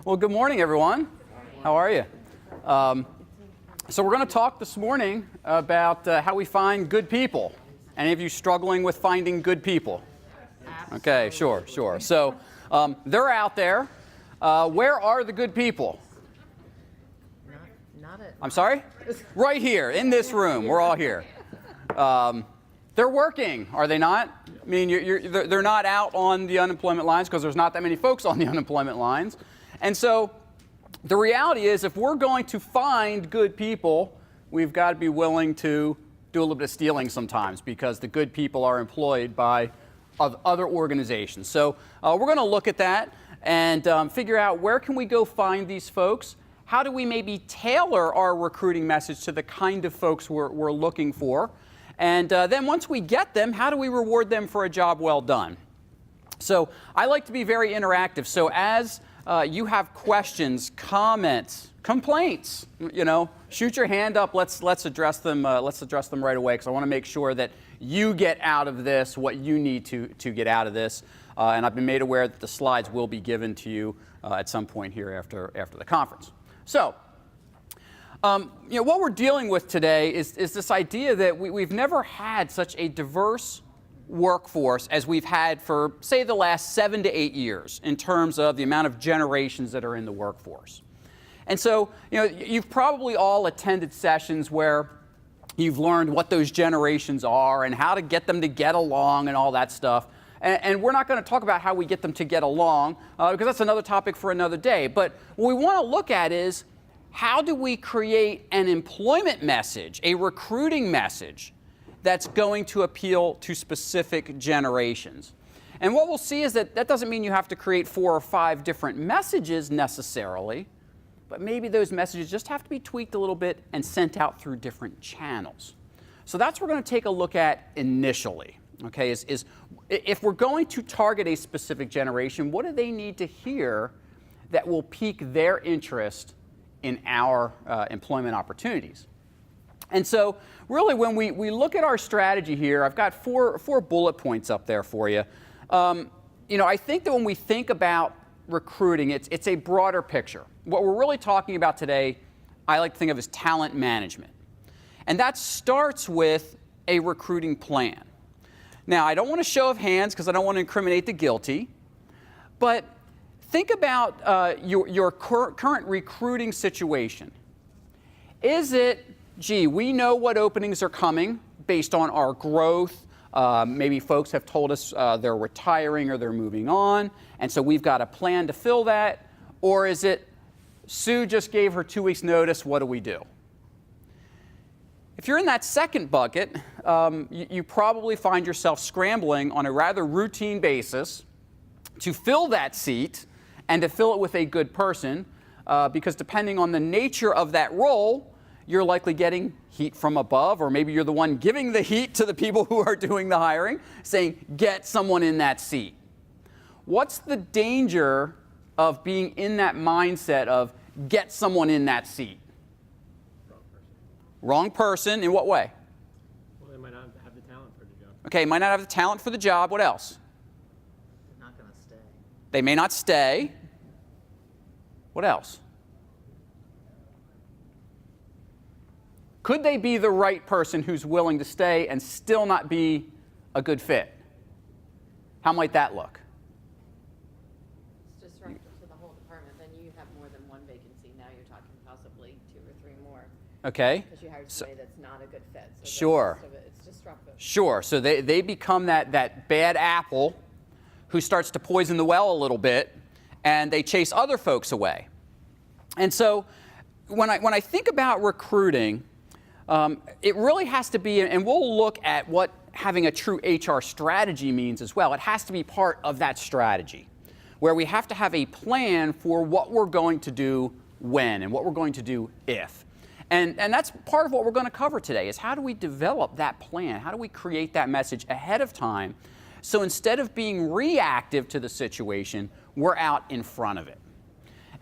Well, good morning, everyone. How are you? So we're going to talk this morning about how we find good people. Any of you struggling with finding good people? Okay, sure. So they're out there. Where are the good people? I'm sorry? Right here, in this room. We're all here. They're working, are they not? I mean, they're not out on the unemployment lines because there's not that many folks on the unemployment lines. And so the reality is if we're going to find good people, we've got to be willing to do a little bit of stealing sometimes because the good people are employed by other organizations. So we're going to look at that and figure out where can we go find these folks. How do we maybe tailor our recruiting message to the kind of folks we're looking for? And then once we get them, how do we reward them for a job well done? So I like to be very interactive. So as you have questions, comments, complaints, shoot your hand up. Let's address them. Let's address them right away because I want to make sure that you get out of this what you need to get out of this. And I've been made aware that the slides will be given to you at some point here after the conference. So. What we're dealing with today is this idea that we've never had such a diverse workforce as we've had for, say, the last 7 to 8 years in terms of the amount of generations that are in the workforce. And so, you've probably all attended sessions where you've learned what those generations are and how to get them to get along and all that stuff. And we're not going to talk about how we get them to get along because that's another topic for another day. But what we want to look at is how do we create an employment message, a recruiting message that's going to appeal to specific generations? And what we'll see is that doesn't mean you have to create 4 or 5 different messages necessarily, but maybe those messages just have to be tweaked a little bit and sent out through different channels. So that's what we're going to take a look at initially. Okay, is if we're going to target a specific generation, what do they need to hear that will pique their interest in our employment opportunities? And so really when we look at our strategy here, I've got four bullet points up there for you. I think that when we think about recruiting, it's a broader picture. What we're really talking about today, I like to think of as talent management. And that starts with a recruiting plan. Now, I don't want to show of hands because I don't want to incriminate the guilty, but think about your current recruiting situation. Is it, we know what openings are coming based on our growth. Maybe folks have told us they're retiring or they're moving on, and so we've got a plan to fill that. Or is it, Sue just gave her 2 weeks' notice, what do we do? If you're in that second bucket, you probably find yourself scrambling on a rather routine basis to fill that seat and to fill it with a good person, because depending on the nature of that role, you're likely getting heat from above, or maybe you're the one giving the heat to the people who are doing the hiring, saying, get someone in that seat. What's the danger of being in that mindset of get someone in that seat? Wrong person, in what way? Well, they might not have the talent for the job. Okay, might not have the talent for the job. What else? They're not going to stay. They may not stay. What else? Could they be the right person who's willing to stay and still not be a good fit? How might that look? It's disruptive to the whole department. Then you have more than one vacancy. Now you're talking possibly 2 or 3 more. Okay. Because you hired somebody that's not a good fit. So Sure. The rest of it, it's disruptive. Sure. So they become that bad apple who starts to poison the well a little bit, and they chase other folks away. And so when I think about recruiting, it really has to be, and we'll look at what having a true HR strategy means as well. It has to be part of that strategy, where we have to have a plan for what we're going to do when and what we're going to do if. And that's part of what we're going to cover today is how do we develop that plan? How do we create that message ahead of time so instead of being reactive to the situation, we're out in front of it.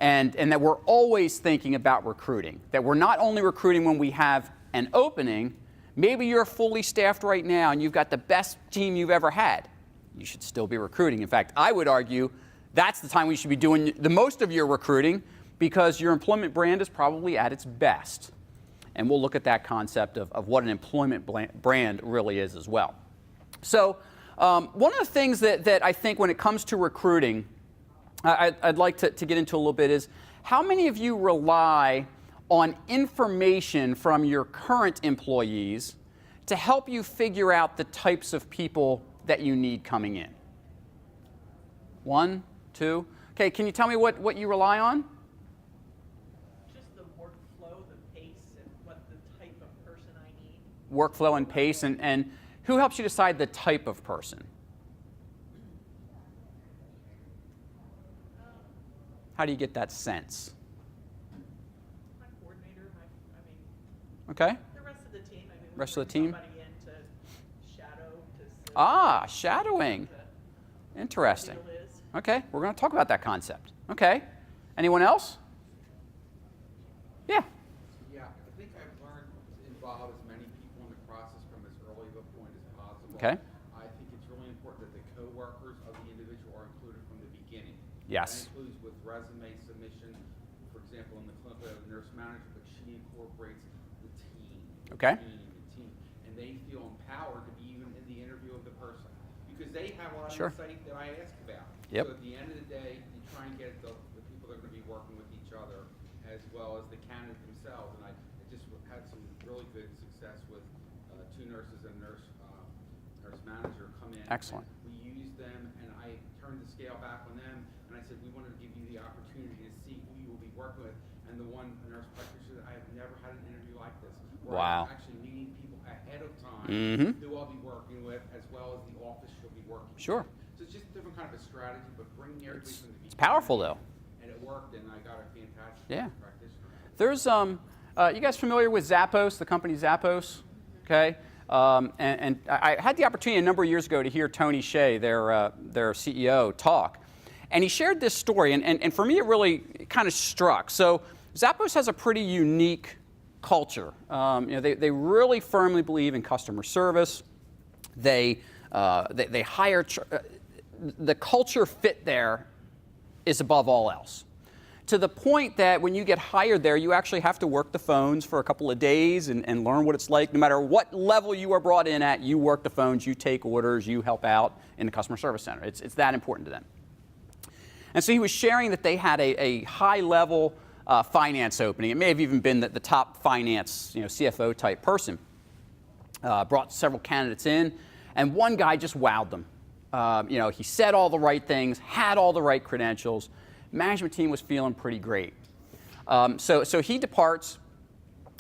And that we're always thinking about recruiting, that we're not only recruiting when we have an opening. Maybe you're fully staffed right now and you've got the best team you've ever had. You should still be recruiting. In fact, I would argue That's the time we should be doing the most of your recruiting, because your employment brand is probably at its best. And we'll look at that concept of what an employment brand really is as well. So one of the things that I think when it comes to recruiting, I'd like to get into a little bit is, how many of you rely on information from your current employees to help you figure out the types of people that you need coming in? 1, 2. Okay, can you tell me what you rely on? Just the workflow, the pace, and what the type of person I need. Workflow and pace, and who helps you decide the type of person? How do you get that sense? My coordinator, Okay. the rest of the team. Rest of the team? Somebody in to shadow, to see Ah, shadowing. what Interesting. the deal is. Okay, we're going to talk about that concept. Okay. Anyone else? Yeah. Yeah, I think I've learned to involve as many people in the process from as early of a point as possible. Okay. I think it's really important that the co-workers of the individual are included from the beginning. Yes. That includes with resume submission, for example, in the clinical, I have a nurse manager, but she incorporates the team. Okay. The team, and they feel empowered to be even in the interview of the person, because they have a lot of Sure. insight that I ask about. Yep. So at the end of the day, you try and get the people that are going to be working with each other, as well as the candidate themselves. And I just had some really good success with 2 nurses and nurse manager come in. Excellent. We used them, and I turned the scale back on them, and I said, we wanted to give you the opportunity to see who you will be working with. And the one nurse practitioner said, I have never had an interview like this, where Wow. I'm actually meeting people ahead of time who I'll be working with, as well as the office she'll be working with. Sure. So it's just a different kind of a strategy, but bringing everybody from the beginning. It's powerful, though. And it worked, and I got a fantastic practitioner. There's you guys familiar with Zappos, the company Zappos? Okay. And I had the opportunity a number of years ago to hear Tony Hsieh, their CEO, talk. And he shared this story, and for me it really kind of struck. So Zappos has a pretty unique culture. They really firmly believe in customer service. They hire, the culture fit there is above all else. To the point that when you get hired there, you actually have to work the phones for a couple of days and learn what it's like. No matter what level you are brought in at, you work the phones, you take orders, you help out in the customer service center. It's that important to them. And so he was sharing that they had a high-level finance opening. It may have even been the top finance, CFO type person. Brought several candidates in, and one guy just wowed them. He said all the right things, had all the right credentials. Management team was feeling pretty great. So he departs,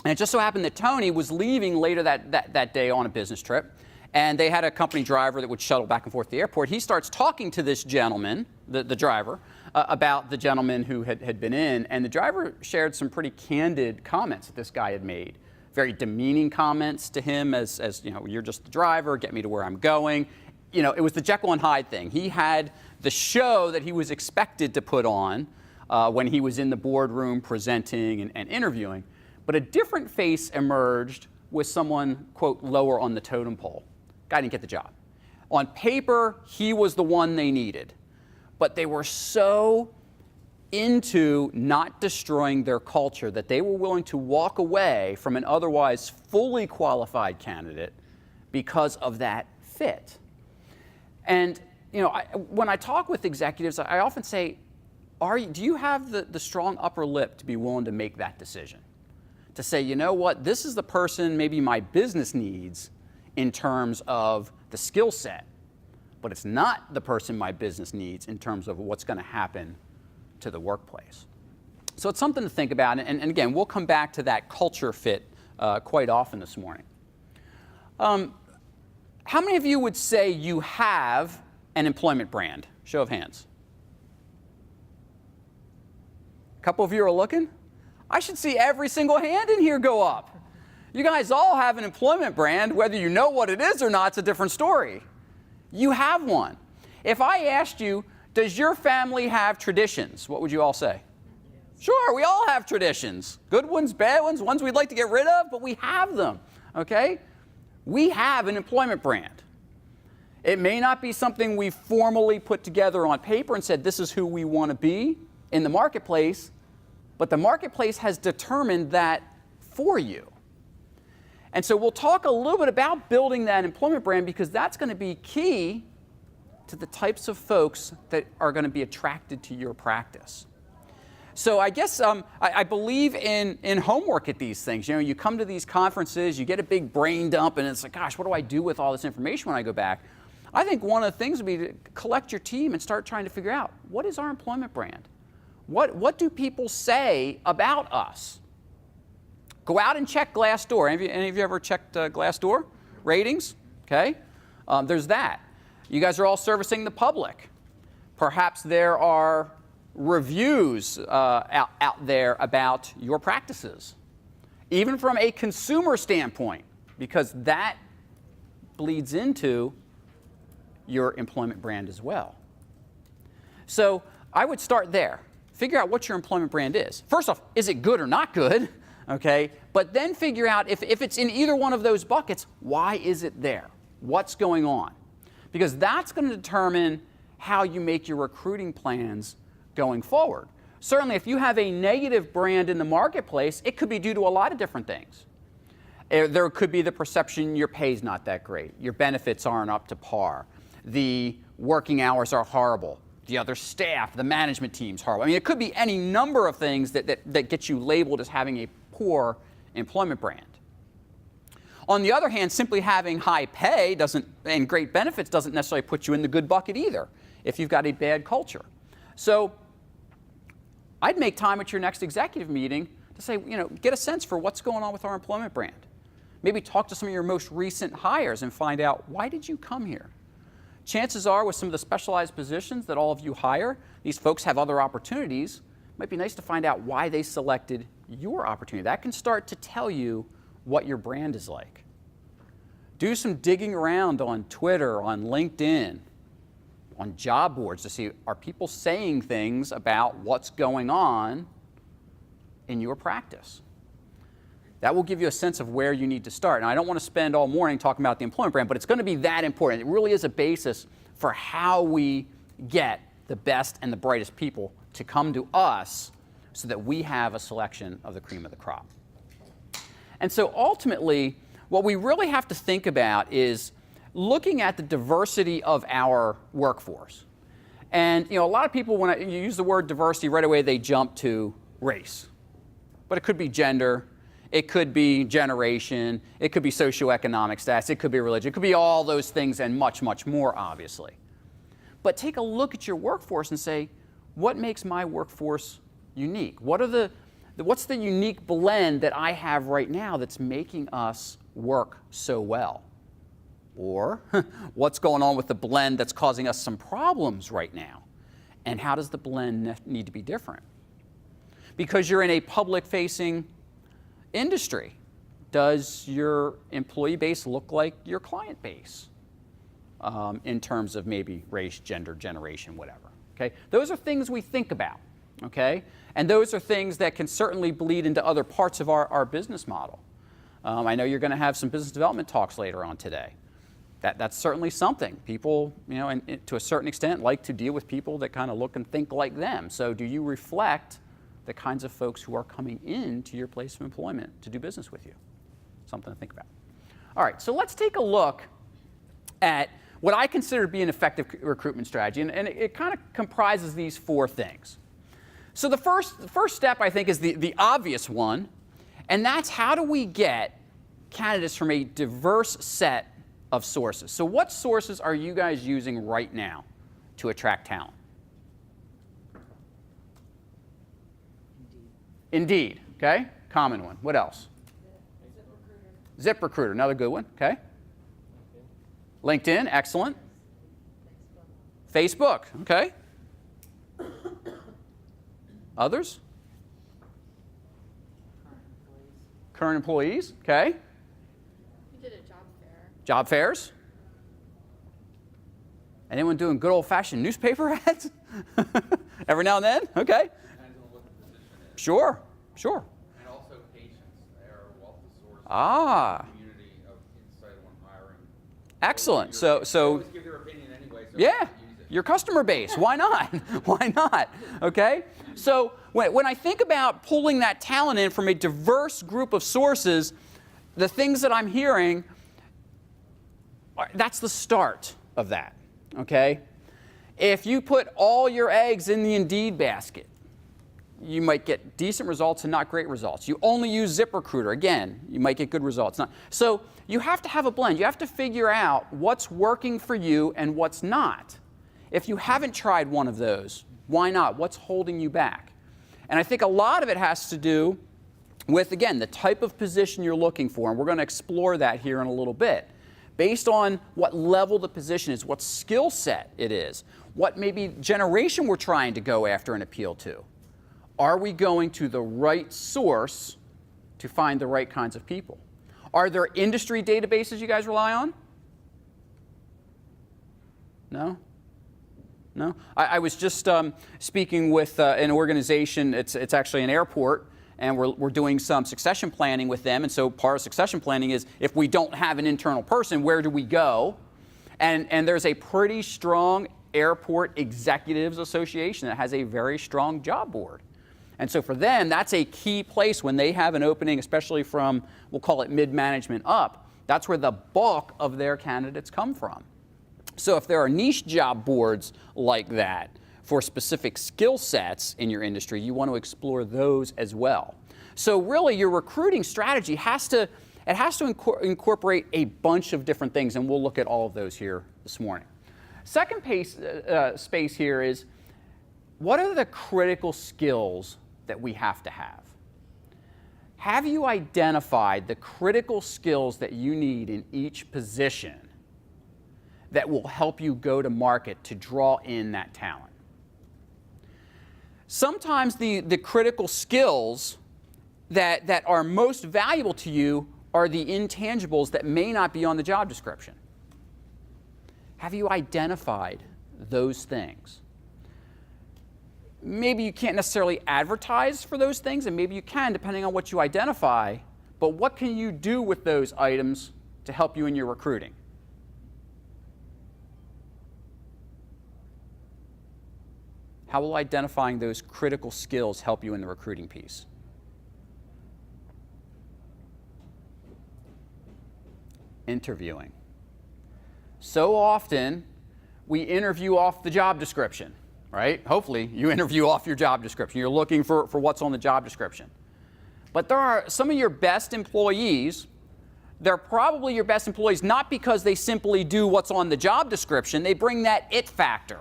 and it just so happened that Tony was leaving later that day on a business trip, and they had a company driver that would shuttle back and forth to the airport. He starts talking to this gentleman, the driver, about the gentleman who had been in, and the driver shared some pretty candid comments that this guy had made. Very demeaning comments to him as you're just the driver, get me to where I'm going. It was the Jekyll and Hyde thing. He had the show that he was expected to put on when he was in the boardroom presenting and interviewing. But a different face emerged with someone, quote, lower on the totem pole. Guy didn't get the job. On paper, he was the one they needed. But they were so into not destroying their culture that they were willing to walk away from an otherwise fully qualified candidate because of that fit. And when I talk with executives, I often say, do you have the strong upper lip to be willing to make that decision? To say, you know what, this is the person maybe my business needs in terms of the skill set, but it's not the person my business needs in terms of what's going to happen to the workplace. So it's something to think about, and again, we'll come back to that culture fit quite often this morning. How many of you would say you have an employment brand? Show of hands. A couple of you are looking. I should see every single hand in here go up. You guys all have an employment brand. Whether you know what it is or not, it's a different story. You have one. If I asked you, does your family have traditions? What would you all say? Sure, we all have traditions. Good ones, bad ones, ones we'd like to get rid of, but we have them, okay? We have an employment brand. It may not be something we formally put together on paper and said this is who we want to be in the marketplace, but the marketplace has determined that for you. And so we'll talk a little bit about building that employment brand because that's going to be key to the types of folks that are going to be attracted to your practice. So I guess I believe in homework at these things. You know, you come to these conferences, you get a big brain dump, and it's like, gosh, what do I do with all this information when I go back? I think one of the things would be to collect your team and start trying to figure out, what is our employment brand? What do people say about us? Go out and check Glassdoor. Any of you ever checked Glassdoor ratings? Okay, there's that. You guys are all servicing the public. Perhaps there are reviews out there about your practices, even from a consumer standpoint, because that bleeds into your employment brand as well. So I would start there. Figure out what your employment brand is. First off, is it good or not good? Okay, but then figure out if it's in either one of those buckets, why is it there? What's going on? Because that's going to determine how you make your recruiting plans going forward. Certainly, if you have a negative brand in the marketplace, it could be due to a lot of different things. There could be the perception your pay's not that great, your benefits aren't up to par, the working hours are horrible, the other staff, the management team's horrible. I mean, it could be any number of things that get you labeled as having a poor employment brand. On the other hand, simply having high pay and great benefits doesn't necessarily put you in the good bucket either if you've got a bad culture. So I'd make time at your next executive meeting to say, you know, get a sense for what's going on with our employment brand. Maybe talk to some of your most recent hires and find out, why did you come here? Chances are with some of the specialized positions that all of you hire, these folks have other opportunities. It might be nice to find out why they selected your opportunity. That can start to tell you what your brand is like. Do some digging around on Twitter, on LinkedIn, on job boards to see, are people saying things about what's going on in your practice? That will give you a sense of where you need to start. And I don't want to spend all morning talking about the employment brand, but it's going to be that important. It really is a basis for how we get the best and the brightest people to come to us so that we have a selection of the cream of the crop. And so ultimately, what we really have to think about is looking at the diversity of our workforce. And you know, a lot of people, when you use the word diversity, right away they jump to race. But it could be gender, it could be generation, it could be socioeconomic status, it could be religion, it could be all those things and much, much more, obviously. But take a look at your workforce and say, what makes my workforce unique? What's the unique blend that I have right now that's making us work so well? Or what's going on with the blend that's causing us some problems right now? And how does the blend need to be different? Because you're in a public-facing industry, does your employee base look like your client base in terms of maybe race, gender, generation, whatever? Okay? Those are things we think about. Okay? And those are things that can certainly bleed into other parts of our business model. I know you're going to have some business development talks later on today. That's certainly something. People, you know, and to a certain extent, like to deal with people that kind of look and think like them. So do you reflect the kinds of folks who are coming into your place of employment to do business with you? Something to think about. All right, so let's take a look at what I consider to be an effective recruitment strategy, and it kind of comprises these four things. So the first step, I think, is the obvious one, and that's how do we get candidates from a diverse set of sources. So what sources are you guys using right now to attract talent? Indeed, okay? Common one. What else? ZipRecruiter, another good one, okay? LinkedIn, excellent. Facebook, okay? Others? Current employees, okay? We did a job fair. Job fairs? Anyone doing good old-fashioned newspaper ads? Every now and then, okay? Depends on what the position is. Sure. And also patients. They are a wealth of sources. Ah. Community of insight on hiring. Excellent. They always So give their opinion anyway, so yeah, I use it. your customer base. Why not? Why not? Okay? So when I think about pulling that talent in from a diverse group of sources, the things that I'm hearing, that's the start of that. Okay? If you put all your eggs in the Indeed basket, you might get decent results and not great results. You only use ZipRecruiter, again, you might get good results. So you have to have a blend. You have to figure out what's working for you and what's not. If you haven't tried one of those, why not? What's holding you back? And I think a lot of it has to do with, again, the type of position you're looking for, and we're going to explore that here in a little bit. Based on what level the position is, what skill set it is, what maybe generation we're trying to go after and appeal to. Are we going to the right source to find the right kinds of people? Are there industry databases you guys rely on? No? No? I was just speaking with an organization, it's actually an airport, and we're doing some succession planning with them. And so part of succession planning is if we don't have an internal person, where do we go? And there's a pretty strong Airport Executives Association that has a very strong job board. And so for them, that's a key place when they have an opening, especially from, we'll call it mid-management up. That's where the bulk of their candidates come from. So if there are niche job boards like that for specific skill sets in your industry, you want to explore those as well. So really, your recruiting strategy has to incorporate a bunch of different things, and we'll look at all of those here this morning. Second space here is, what are the critical skills that we have to have? Have you identified the critical skills that you need in each position that will help you go to market to draw in that talent? Sometimes the critical skills that are most valuable to you are the intangibles that may not be on the job description. Have you identified those things? Maybe you can't necessarily advertise for those things, and maybe you can depending on what you identify, but what can you do with those items to help you in your recruiting? How will identifying those critical skills help you in the recruiting piece? Interviewing. So often, we interview off the job description, right? Hopefully, you interview off your job description. You're looking for what's on the job description. But there are some of your best employees, they're probably your best employees not because they simply do what's on the job description, they bring that it factor.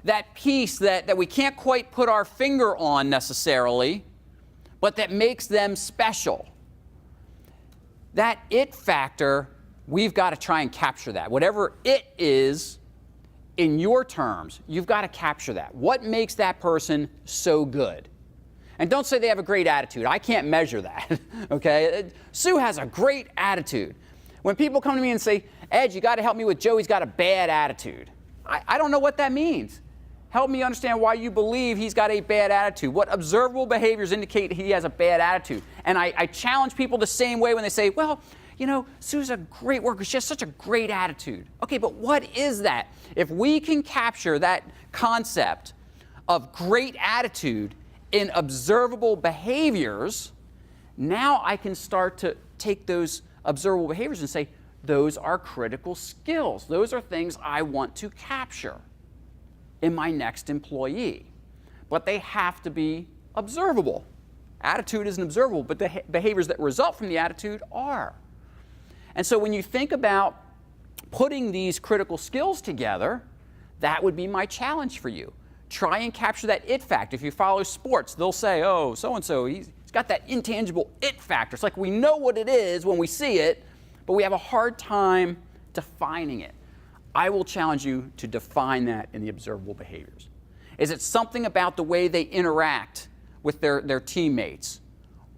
That piece that we can't quite put our finger on necessarily, but that makes them special. That it factor, we've got to try and capture that. Whatever it is, in your terms, you've got to capture that. What makes that person so good? And don't say they have a great attitude. I can't measure that, okay? Sue has a great attitude. When people come to me and say, Ed, you got to help me with Joe, he's got a bad attitude. I don't know what that means. Help me understand why you believe he's got a bad attitude. What observable behaviors indicate he has a bad attitude? And I challenge people the same way when they say, well, you know, Sue's a great worker. She has such a great attitude. Okay, but what is that? If we can capture that concept of great attitude in observable behaviors, now I can start to take those observable behaviors and say, those are critical skills. Those are things I want to capture in my next employee. But they have to be observable. Attitude isn't observable, but the behaviors that result from the attitude are. And so when you think about putting these critical skills together, that would be my challenge for you. Try and capture that it factor. If you follow sports, they'll say, oh, so-and-so, he's got that intangible it factor. It's like we know what it is when we see it, but we have a hard time defining it. I will challenge you to define that in the observable behaviors. Is it something about the way they interact with their teammates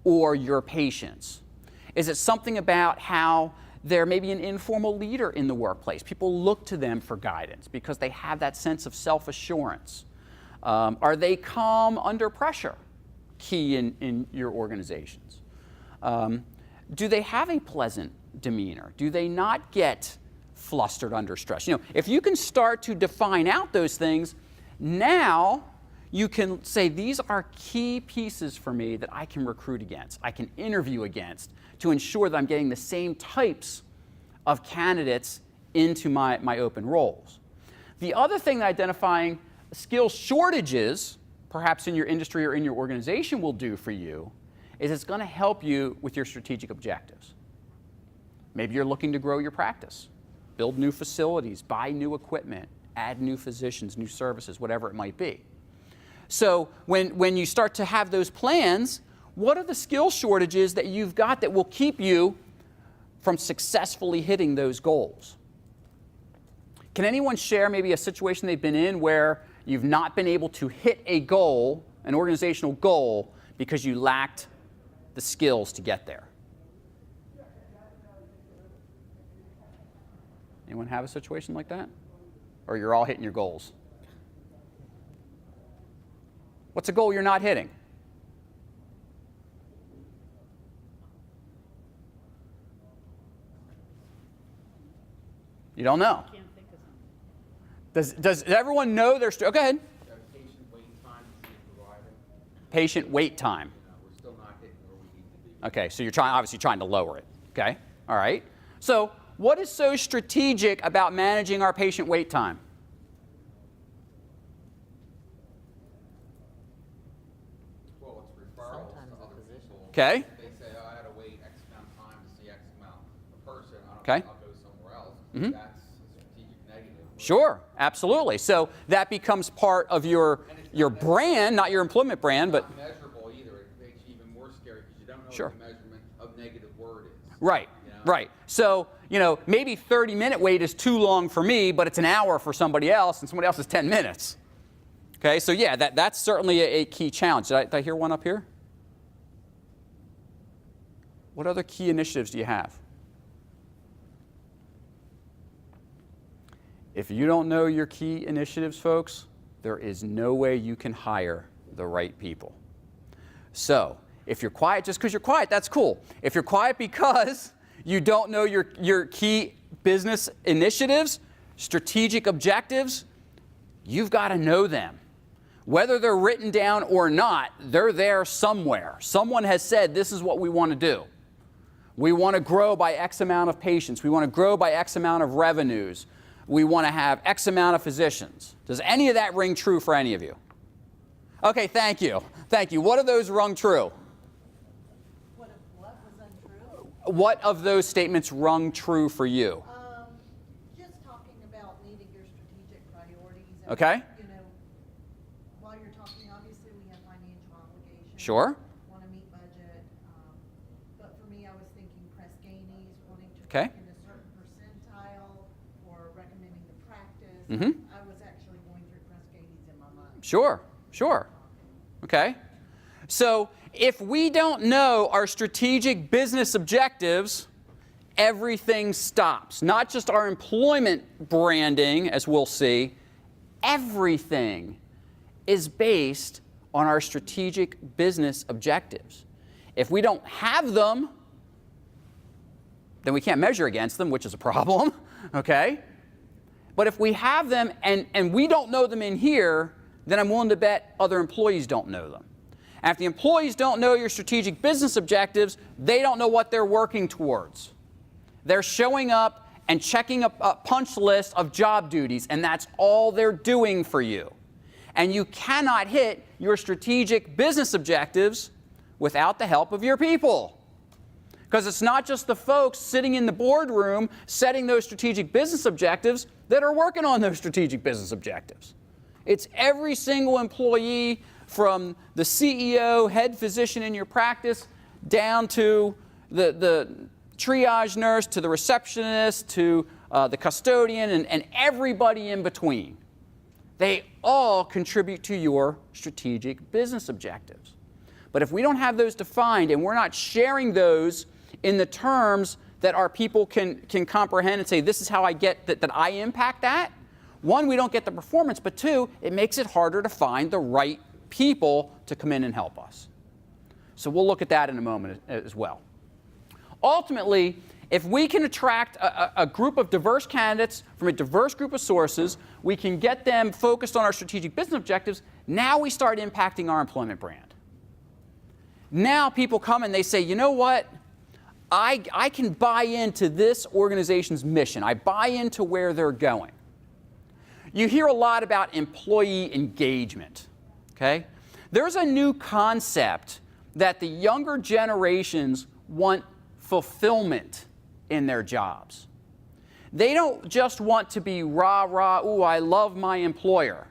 or your patients? Is it something about how they're maybe an informal leader in the workplace? People look to them for guidance because they have that sense of self-assurance. Are they calm under pressure? Key in your organizations. Do they have a pleasant demeanor? Do they not get flustered under stress. If you can start to define out those things, now you can say these are key pieces for me that I can recruit against, I can interview against to ensure that I'm getting the same types of candidates into my open roles. The other thing that identifying skill shortages, perhaps in your industry or in your organization, will do for you is it's going to help you with your strategic objectives. Maybe you're looking to grow your practice, build new facilities, buy new equipment, add new physicians, new services, whatever it might be. So when you start to have those plans, what are the skill shortages that you've got that will keep you from successfully hitting those goals? Can anyone share maybe a situation they've been in where you've not been able to hit a goal, an organizational goal, because you lacked the skills to get there? Anyone have a situation like that? Or you're all hitting your goals? What's a goal you're not hitting? You don't know. Does everyone know their go ahead. Patient wait time is being provided. Patient wait time. We're still not hitting where we need to be. Okay, so you're obviously trying to lower it. Okay, all right. So what is so strategic about managing our patient wait time? Well, it's referrals to other people. Okay. They say, I had to wait X amount of time to see X amount of person. Okay. I'll go somewhere else. Mhm. That's a strategic negative. Sure, absolutely. So that becomes part of your brand, not your employment brand, but It's not measurable either. It makes you even more scary because you don't know Sure. what the measurement of negative word is. right, You know? right. So maybe 30-minute wait is too long for me, but it's an hour for somebody else, and somebody else is 10 minutes. Okay, so yeah, that's certainly a key challenge. Did I hear one up here? What other key initiatives do you have? If you don't know your key initiatives, folks, there is no way you can hire the right people. So if you're quiet just because you're quiet, that's cool. If you're quiet because you don't know your key business initiatives, strategic objectives, you've got to know them. Whether they're written down or not, they're there somewhere. Someone has said, this is what we want to do. We want to grow by X amount of patients. We want to grow by X amount of revenues. We want to have X amount of physicians. Does any of that ring true for any of you? Okay, thank you. Thank you. What of those rung true? What was untrue? What of those statements rung true for you? Just talking about meeting your strategic priorities. And, Okay. While you're talking, obviously we have financial obligations. Sure. Want to meet budget. But for me, I was thinking Press Gainies, wanting to Okay. rank in a certain percentile or recommending the practice. Mhm. I was actually going through Press Gainies in my mind. Sure. Sure. Okay. So if we don't know our strategic business objectives, everything stops. Not just our employment branding, as we'll see, everything is based on our strategic business objectives. If we don't have them, then we can't measure against them, which is a problem, okay? But if we have them and we don't know them in here, then I'm willing to bet other employees don't know them. And if the employees don't know your strategic business objectives, they don't know what they're working towards. They're showing up and checking a punch list of job duties, and that's all they're doing for you. And you cannot hit your strategic business objectives without the help of your people. Because it's not just the folks sitting in the boardroom setting those strategic business objectives that are working on those strategic business objectives. It's every single employee from the CEO, head physician in your practice, down to the triage nurse, to the receptionist, to the custodian, and everybody in between. They all contribute to your strategic business objectives. But if we don't have those defined and we're not sharing those in the terms that our people can comprehend and say, this is how I get that I impact that, one, we don't get the performance, but two, it makes it harder to find the right people to come in and help us. So we'll look at that in a moment as well. Ultimately, If we can attract a group of diverse candidates from a diverse group of sources, we can get them focused on our strategic business objectives, now we start impacting our employment brand. Now people come and they say, you know what? I can buy into this organization's mission. I buy into where they're going. You hear a lot about employee engagement, okay? There's a new concept that the younger generations want fulfillment in their jobs. They don't just want to be rah, rah, ooh, I love my employer.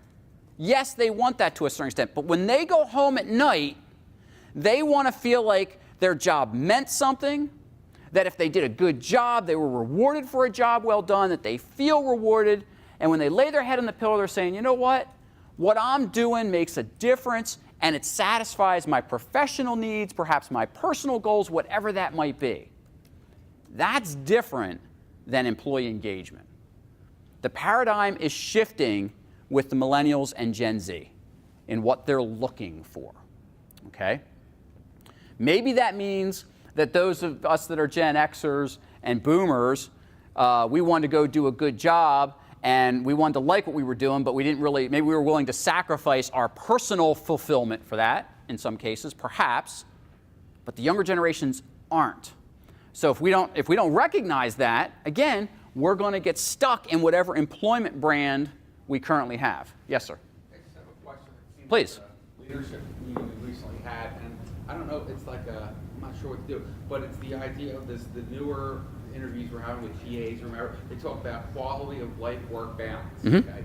Yes, they want that to a certain extent, but when they go home at night, they want to feel like their job meant something, that if they did a good job, they were rewarded for a job well done, that they feel rewarded, and when they lay their head on the pillow, they're saying, you know what I'm doing makes a difference, and it satisfies my professional needs, perhaps my personal goals, whatever that might be. That's different than employee engagement. The paradigm is shifting with the millennials and Gen Z in what they're looking for, okay? Maybe that means that those of us that are Gen Xers and Boomers, we wanted to go do a good job and we wanted to like what we were doing, but we didn't really, maybe we were willing to sacrifice our personal fulfillment for that, in some cases, perhaps, but the younger generations aren't. So if we don't recognize that, again, we're going to get stuck in whatever employment brand we currently have. Yes, sir. I just have a question. It seems Please. Like a leadership meeting we recently had, and I don't know, it's like I'm not sure what to do, but it's the idea of this, the newer interviews we're having with PAs, remember, they talk about quality of life work balance, okay?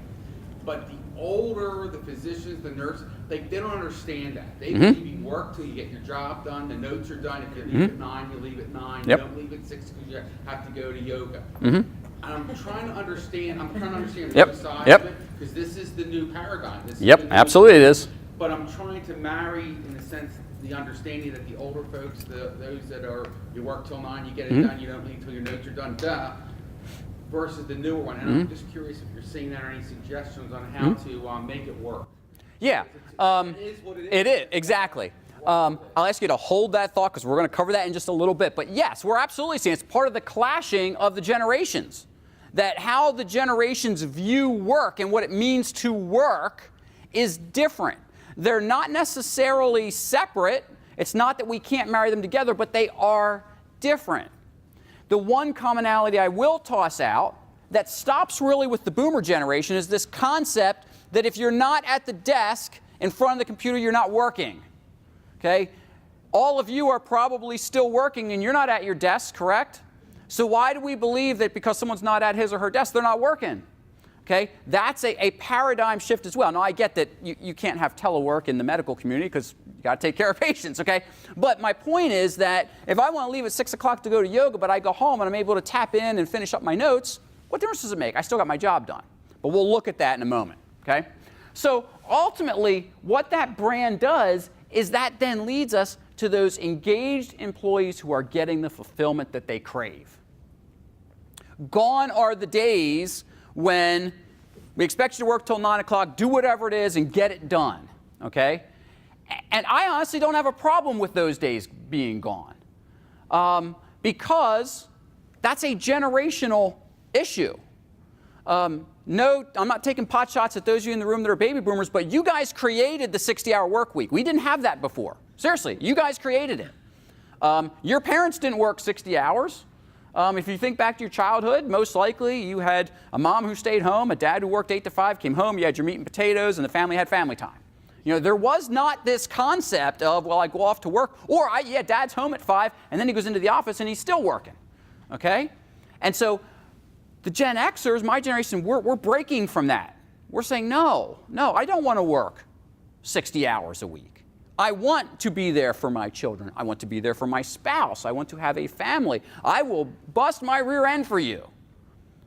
But the older, the physicians, the nurses, they don't understand that. They believe you work till you get your job done, the notes are done. If you leave at 9, you leave at 9. You don't leave at 6 because you have to go to yoga. And I'm trying to understand both sides of it, because this is the new paradigm. This is the new Absolutely it is. But I'm trying to marry, in a sense, the understanding that the older folks, those that are, you work till 9, you get it done, you don't leave till your notes are done, versus the newer one. And I'm just curious if you're seeing that or any suggestions on how to make it work. Yeah. It is what it is. It is, exactly. I'll ask you to hold that thought because we're going to cover that in just a little bit. But yes, we're absolutely seeing it's part of the clashing of the generations. That how the generations view work and what it means to work is different. They're not necessarily separate. It's not that we can't marry them together, but they are different. The one commonality I will toss out that stops really with the boomer generation is this concept that if you're not at the desk in front of the computer, you're not working. Okay? All of you are probably still working and you're not at your desk, correct? So why do we believe that because someone's not at his or her desk, they're not working? Okay? That's a paradigm shift as well. Now, I get that you can't have telework in the medical community because you got to take care of patients, okay? But my point is that if I want to leave at 6 o'clock to go to yoga, but I go home and I'm able to tap in and finish up my notes, what difference does it make? I still got my job done. But we'll look at that in a moment, okay? So ultimately, what that brand does is that then leads us to those engaged employees who are getting the fulfillment that they crave. Gone are the days when we expect you to work till 9 o'clock, do whatever it is, and get it done, okay? And I honestly don't have a problem with those days being gone because that's a generational issue. No, I'm not taking pot shots at those of you in the room that are baby boomers, but you guys created the 60-hour work week. We didn't have that before. Seriously, you guys created it. Your parents didn't work 60 hours. If you think back to your childhood, most likely you had a mom who stayed home, a dad who worked 8 to 5, came home, you had your meat and potatoes, and the family had family time. You know, there was not this concept of, well, I go off to work, or dad's home at 5, and then he goes into the office and he's still working, okay? And so the Gen Xers, my generation, we're breaking from that. We're saying, no, I don't want to work 60 hours a week. I want to be there for my children. I want to be there for my spouse. I want to have a family. I will bust my rear end for you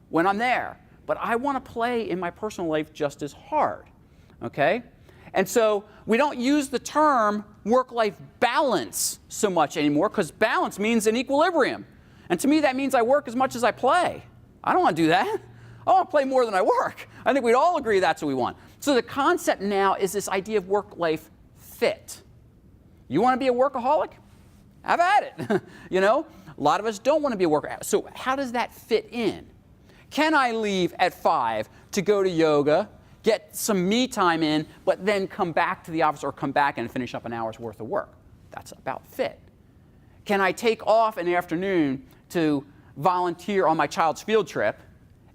when I'm there. But I want to play in my personal life just as hard, okay? And so we don't use the term work-life balance so much anymore because balance means an equilibrium. And to me, that means I work as much as I play. I don't want to do that. I want to play more than I work. I think we'd all agree that's what we want. So the concept now is this idea of work-life fit. You want to be a workaholic? Have at it. You know, A lot of us don't want to be a worker. So how does that fit in? Can I leave at 5 to go to yoga, get some me time in, but then come back to the office or come back and finish up an hour's worth of work? That's about fit. Can I take off in the afternoon to volunteer on my child's field trip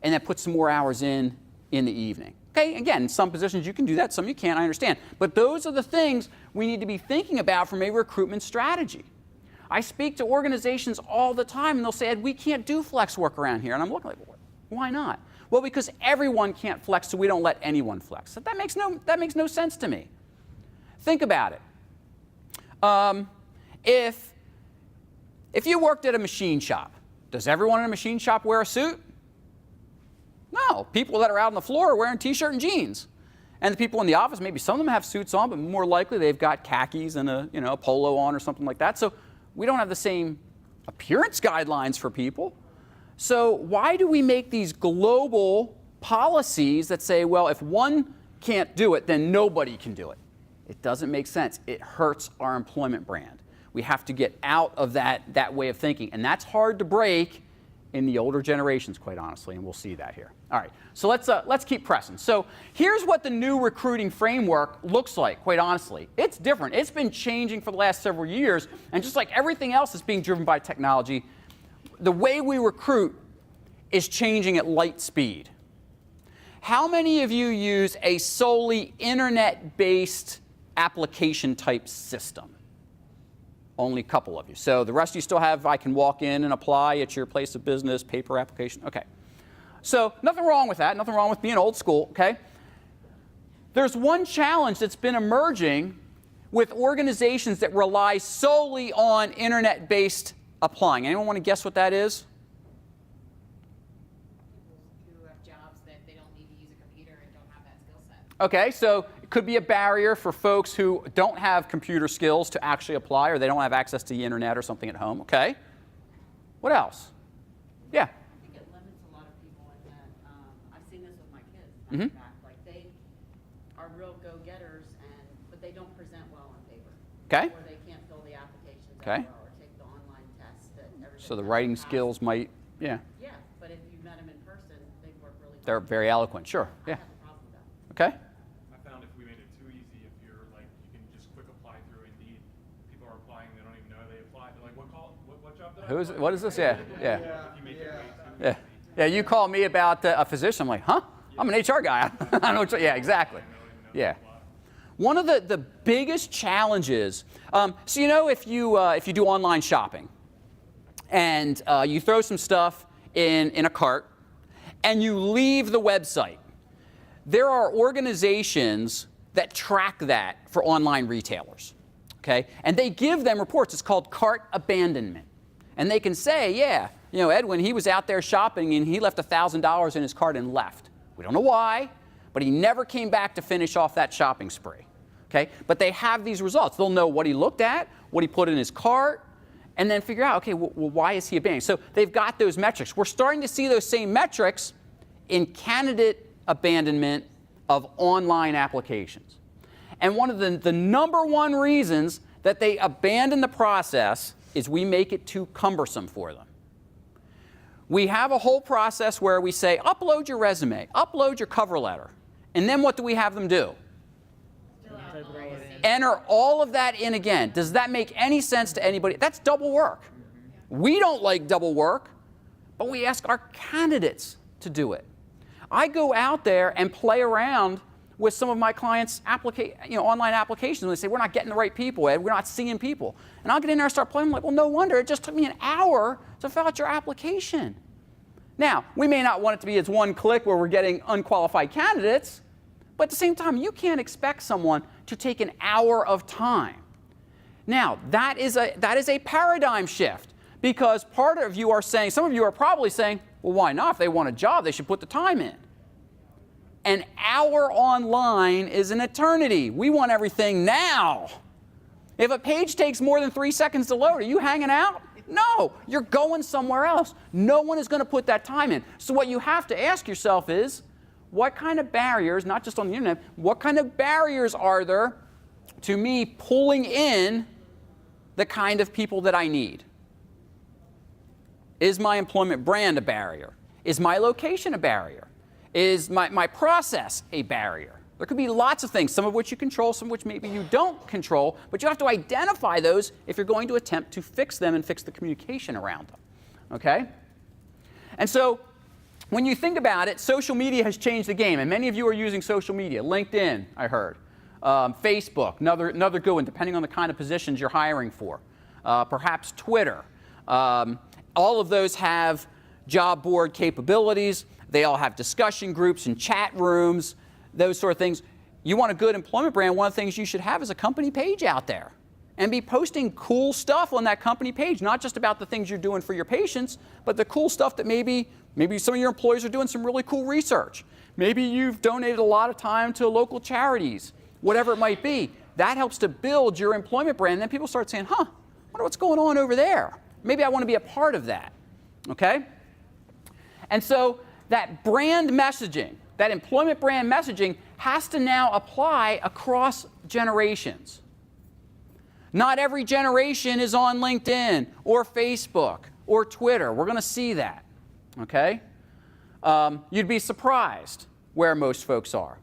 and then put some more hours in the evening? Okay, again, in some positions you can do that, some you can't, I understand. But those are the things we need to be thinking about from a recruitment strategy. I speak to organizations all the time and they'll say, Ed, we can't do flex work around here. And I'm looking like, why not? Well, because everyone can't flex, so we don't let anyone flex. That makes no sense to me. Think about it. If you worked at a machine shop, does everyone in a machine shop wear a suit? No. People that are out on the floor are wearing T-shirt and jeans. And the people in the office, maybe some of them have suits on, but more likely they've got khakis and a polo on or something like that. So we don't have the same appearance guidelines for people. So why do we make these global policies that say, well, if one can't do it, then nobody can do it? It doesn't make sense. It hurts our employment brand. We have to get out of that way of thinking. And that's hard to break in the older generations, quite honestly, and we'll see that here. All right, so let's keep pressing. So here's what the new recruiting framework looks like, quite honestly. It's different. It's been changing for the last several years, and just like everything else that's being driven by technology, the way we recruit is changing at light speed. How many of you use a solely internet-based application type system? Only a couple of you. So the rest of you still have, I can walk in and apply at your place of business, paper application. Okay. So nothing wrong with that. Nothing wrong with being old school. Okay. There's one challenge that's been emerging with organizations that rely solely on internet-based applying. Anyone want to guess what that is? People who have jobs that they don't need to use a computer and don't have that skill set. Okay, so it could be a barrier for folks who don't have computer skills to actually apply, or they don't have access to the internet or something at home. Okay. What else? Yeah. I think it limits a lot of people in that, I've seen this with my kids, matter of fact, like they are real go-getters, but they don't present well on paper. Okay. Or they can't fill the applications Okay. well, or take the online tests that everybody. So the has writing to pass. skills might, yeah. Yeah, but if you met them in person, they work really well. They're very eloquent. Sure. I Yeah. have a problem with that. Okay. I found if we made it too easy, if you're like, you can just quick apply through Indeed, people are applying, they don't even know they applied. They're like, what job did I Who is? apply What is this? Yeah. Yeah. for? If you make it way too Yeah. Yeah. You call me about a physician. I'm like, huh? I'm an HR guy. I don't know what. Yeah. Exactly. Yeah. One of the biggest challenges. So if you do online shopping, and you throw some stuff in a cart, and you leave the website, there are organizations that track that for online retailers, okay? And they give them reports. It's called cart abandonment. And they can say, yeah, Edwin, he was out there shopping and he left $1,000 in his cart and left. We don't know why, but he never came back to finish off that shopping spree, okay? But they have these results. They'll know what he looked at, what he put in his cart, and then figure out, okay, well, why is he abandoning? So they've got those metrics. We're starting to see those same metrics in candidate abandonment of online applications. And one of the number one reasons that they abandon the process is we make it too cumbersome for them. We have a whole process where we say, upload your resume, upload your cover letter, and then what do we have them do? Enter all of that in again. Does that make any sense to anybody? That's double work. We don't like double work, but we ask our candidates to do it. I go out there and play around with some of my clients' online applications, and they say, we're not getting the right people, Ed. We're not seeing people. And I'll get in there and start playing. I'm like, well, no wonder. It just took me an hour to fill out your application. Now, we may not want it to be as one click where we're getting unqualified candidates, but at the same time, you can't expect someone to take an hour of time. Now, that is a paradigm shift, because part of you are saying, some of you are probably saying, well, why not? If they want a job, they should put the time in. An hour online is an eternity. We want everything now. If a page takes more than 3 seconds to load, are you hanging out? No, you're going somewhere else. No one is going to put that time in. So what you have to ask yourself is, what kind of barriers, not just on the internet, what kind of barriers are there to me pulling in the kind of people that I need? Is my employment brand a barrier? Is my location a barrier? Is my process a barrier? There could be lots of things, some of which you control, some of which maybe you don't control, but you have to identify those if you're going to attempt to fix them and fix the communication around them, okay? And so when you think about it, social media has changed the game, and many of you are using social media. LinkedIn, I heard. Facebook, another good one, depending on the kind of positions you're hiring for. Perhaps Twitter. All of those have job board capabilities. They all have discussion groups and chat rooms, those sort of things. You want a good employment brand, one of the things you should have is a company page out there. And be posting cool stuff on that company page, not just about the things you're doing for your patients, but the cool stuff that maybe some of your employees are doing some really cool research. Maybe you've donated a lot of time to local charities, whatever it might be. That helps to build your employment brand. And then people start saying, huh, I wonder what's going on over there. Maybe I want to be a part of that, okay? And so that brand messaging, that employment brand messaging has to now apply across generations. Not every generation is on LinkedIn or Facebook or Twitter. We're going to see that, okay? You'd be surprised where most folks are.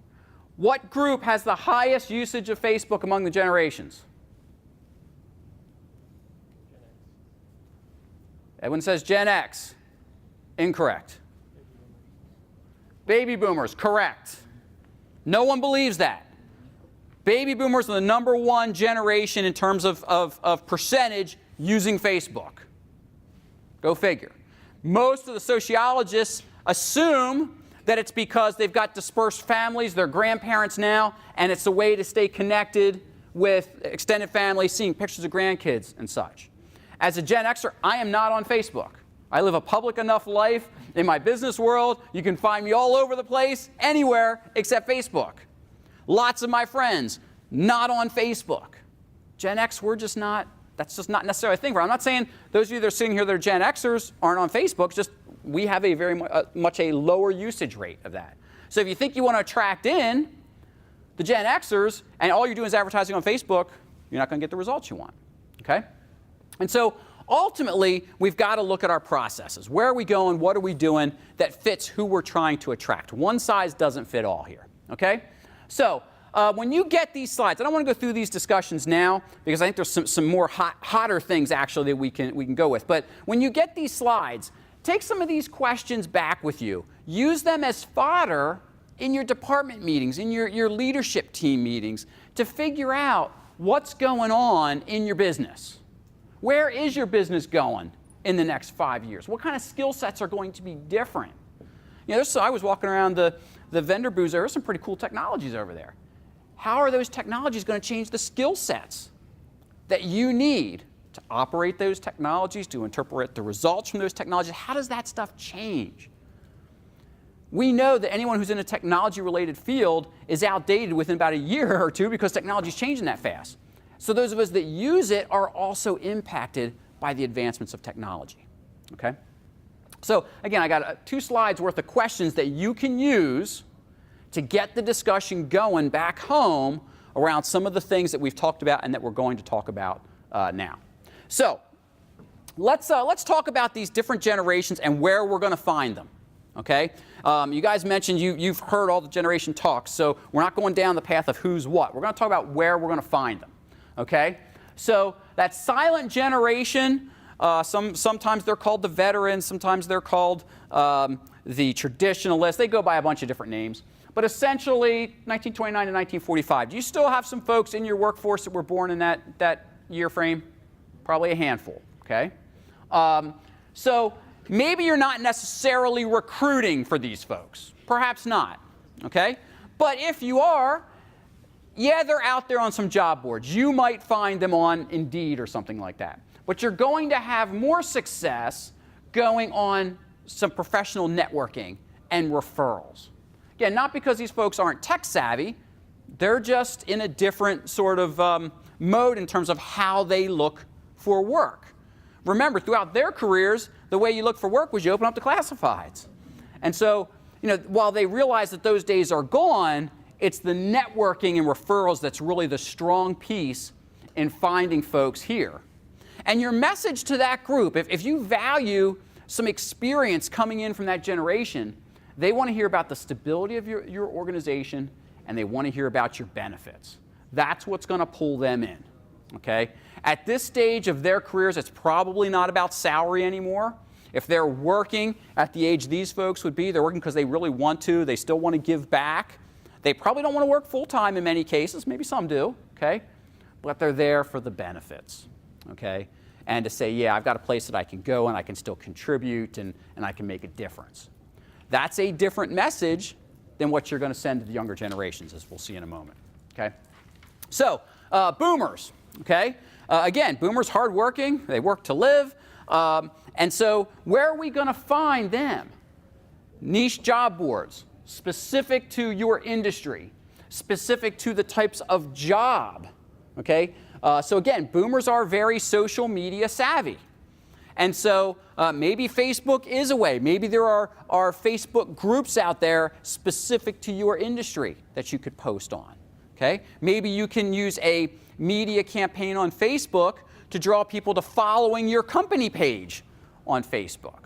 What group has the highest usage of Facebook among the generations? Edwin says Gen X. Incorrect. Baby boomers, correct. No one believes that. Baby boomers are the #1 generation in terms of percentage using Facebook. Go figure. Most of the sociologists assume that it's because they've got dispersed families, they're grandparents now, and it's a way to stay connected with extended families, seeing pictures of grandkids and such. As a Gen Xer, I am not on Facebook. I live a public enough life in my business world. You can find me all over the place, anywhere except Facebook. Lots of my friends, not on Facebook. Gen X, we're just not, that's just not necessarily a thing for. I'm not saying those of you that are sitting here that are Gen Xers aren't on Facebook, just we have a very much a lower usage rate of that. So if you think you want to attract in the Gen Xers and all you're doing is advertising on Facebook, you're not going to get the results you want, okay? And so ultimately, we've got to look at our processes. Where are we going? What are we doing that fits who we're trying to attract? One size doesn't fit all here, okay? So when you get these slides, I don't want to go through these discussions now because I think there's some more hotter things actually that we can go with. But when you get these slides, take some of these questions back with you. Use them as fodder in your department meetings, in your leadership team meetings, to figure out what's going on in your business. Where is your business going in the next 5 years? What kind of skill sets are going to be different? You know, I was walking around the vendor booths. There are some pretty cool technologies over there. How are those technologies going to change the skill sets that you need to operate those technologies, to interpret the results from those technologies? How does that stuff change? We know that anyone who's in a technology-related field is outdated within about a year or two because technology is changing that fast. So those of us that use it are also impacted by the advancements of technology, okay? So again, I got 2 slides worth of questions that you can use to get the discussion going back home around some of the things that we've talked about and that we're going to talk about now. So let's talk about these different generations and where we're going to find them, okay? You guys mentioned you've heard all the generation talks, so we're not going down the path of who's what. We're going to talk about where we're going to find them. Okay, so that silent generation, sometimes they're called the veterans, sometimes they're called the traditionalists. They go by a bunch of different names. But essentially, 1929 to 1945. Do you still have some folks in your workforce that were born in that year frame? Probably a handful, okay? So maybe you're not necessarily recruiting for these folks. Perhaps not, okay? But if you are, yeah, they're out there on some job boards. You might find them on Indeed or something like that. But you're going to have more success going on some professional networking and referrals. Again, not because these folks aren't tech savvy. They're just in a different sort of mode in terms of how they look for work. Remember, throughout their careers, the way you look for work was you open up the classifieds. And so, you know, while they realize that those days are gone, it's the networking and referrals that's really the strong piece in finding folks here. And your message to that group, if you value some experience coming in from that generation, they want to hear about the stability of your organization, and they want to hear about your benefits. That's what's going to pull them in, okay? At this stage of their careers, it's probably not about salary anymore. If they're working at the age these folks would be, they're working because they really want to, they still want to give back. They probably don't want to work full-time in many cases, maybe some do, okay? But they're there for the benefits, okay? And to say, yeah, I've got a place that I can go and I can still contribute and I can make a difference. That's a different message than what you're going to send to the younger generations, as we'll see in a moment, okay? So, boomers, okay? Again, boomers hardworking, they work to live. And so where are we going to find them? Niche job boards, specific to your industry, specific to the types of job, okay? So again, boomers are very social media savvy. And so maybe Facebook is a way. Maybe there are Facebook groups out there specific to your industry that you could post on, okay? Maybe you can use a media campaign on Facebook to draw people to following your company page on Facebook,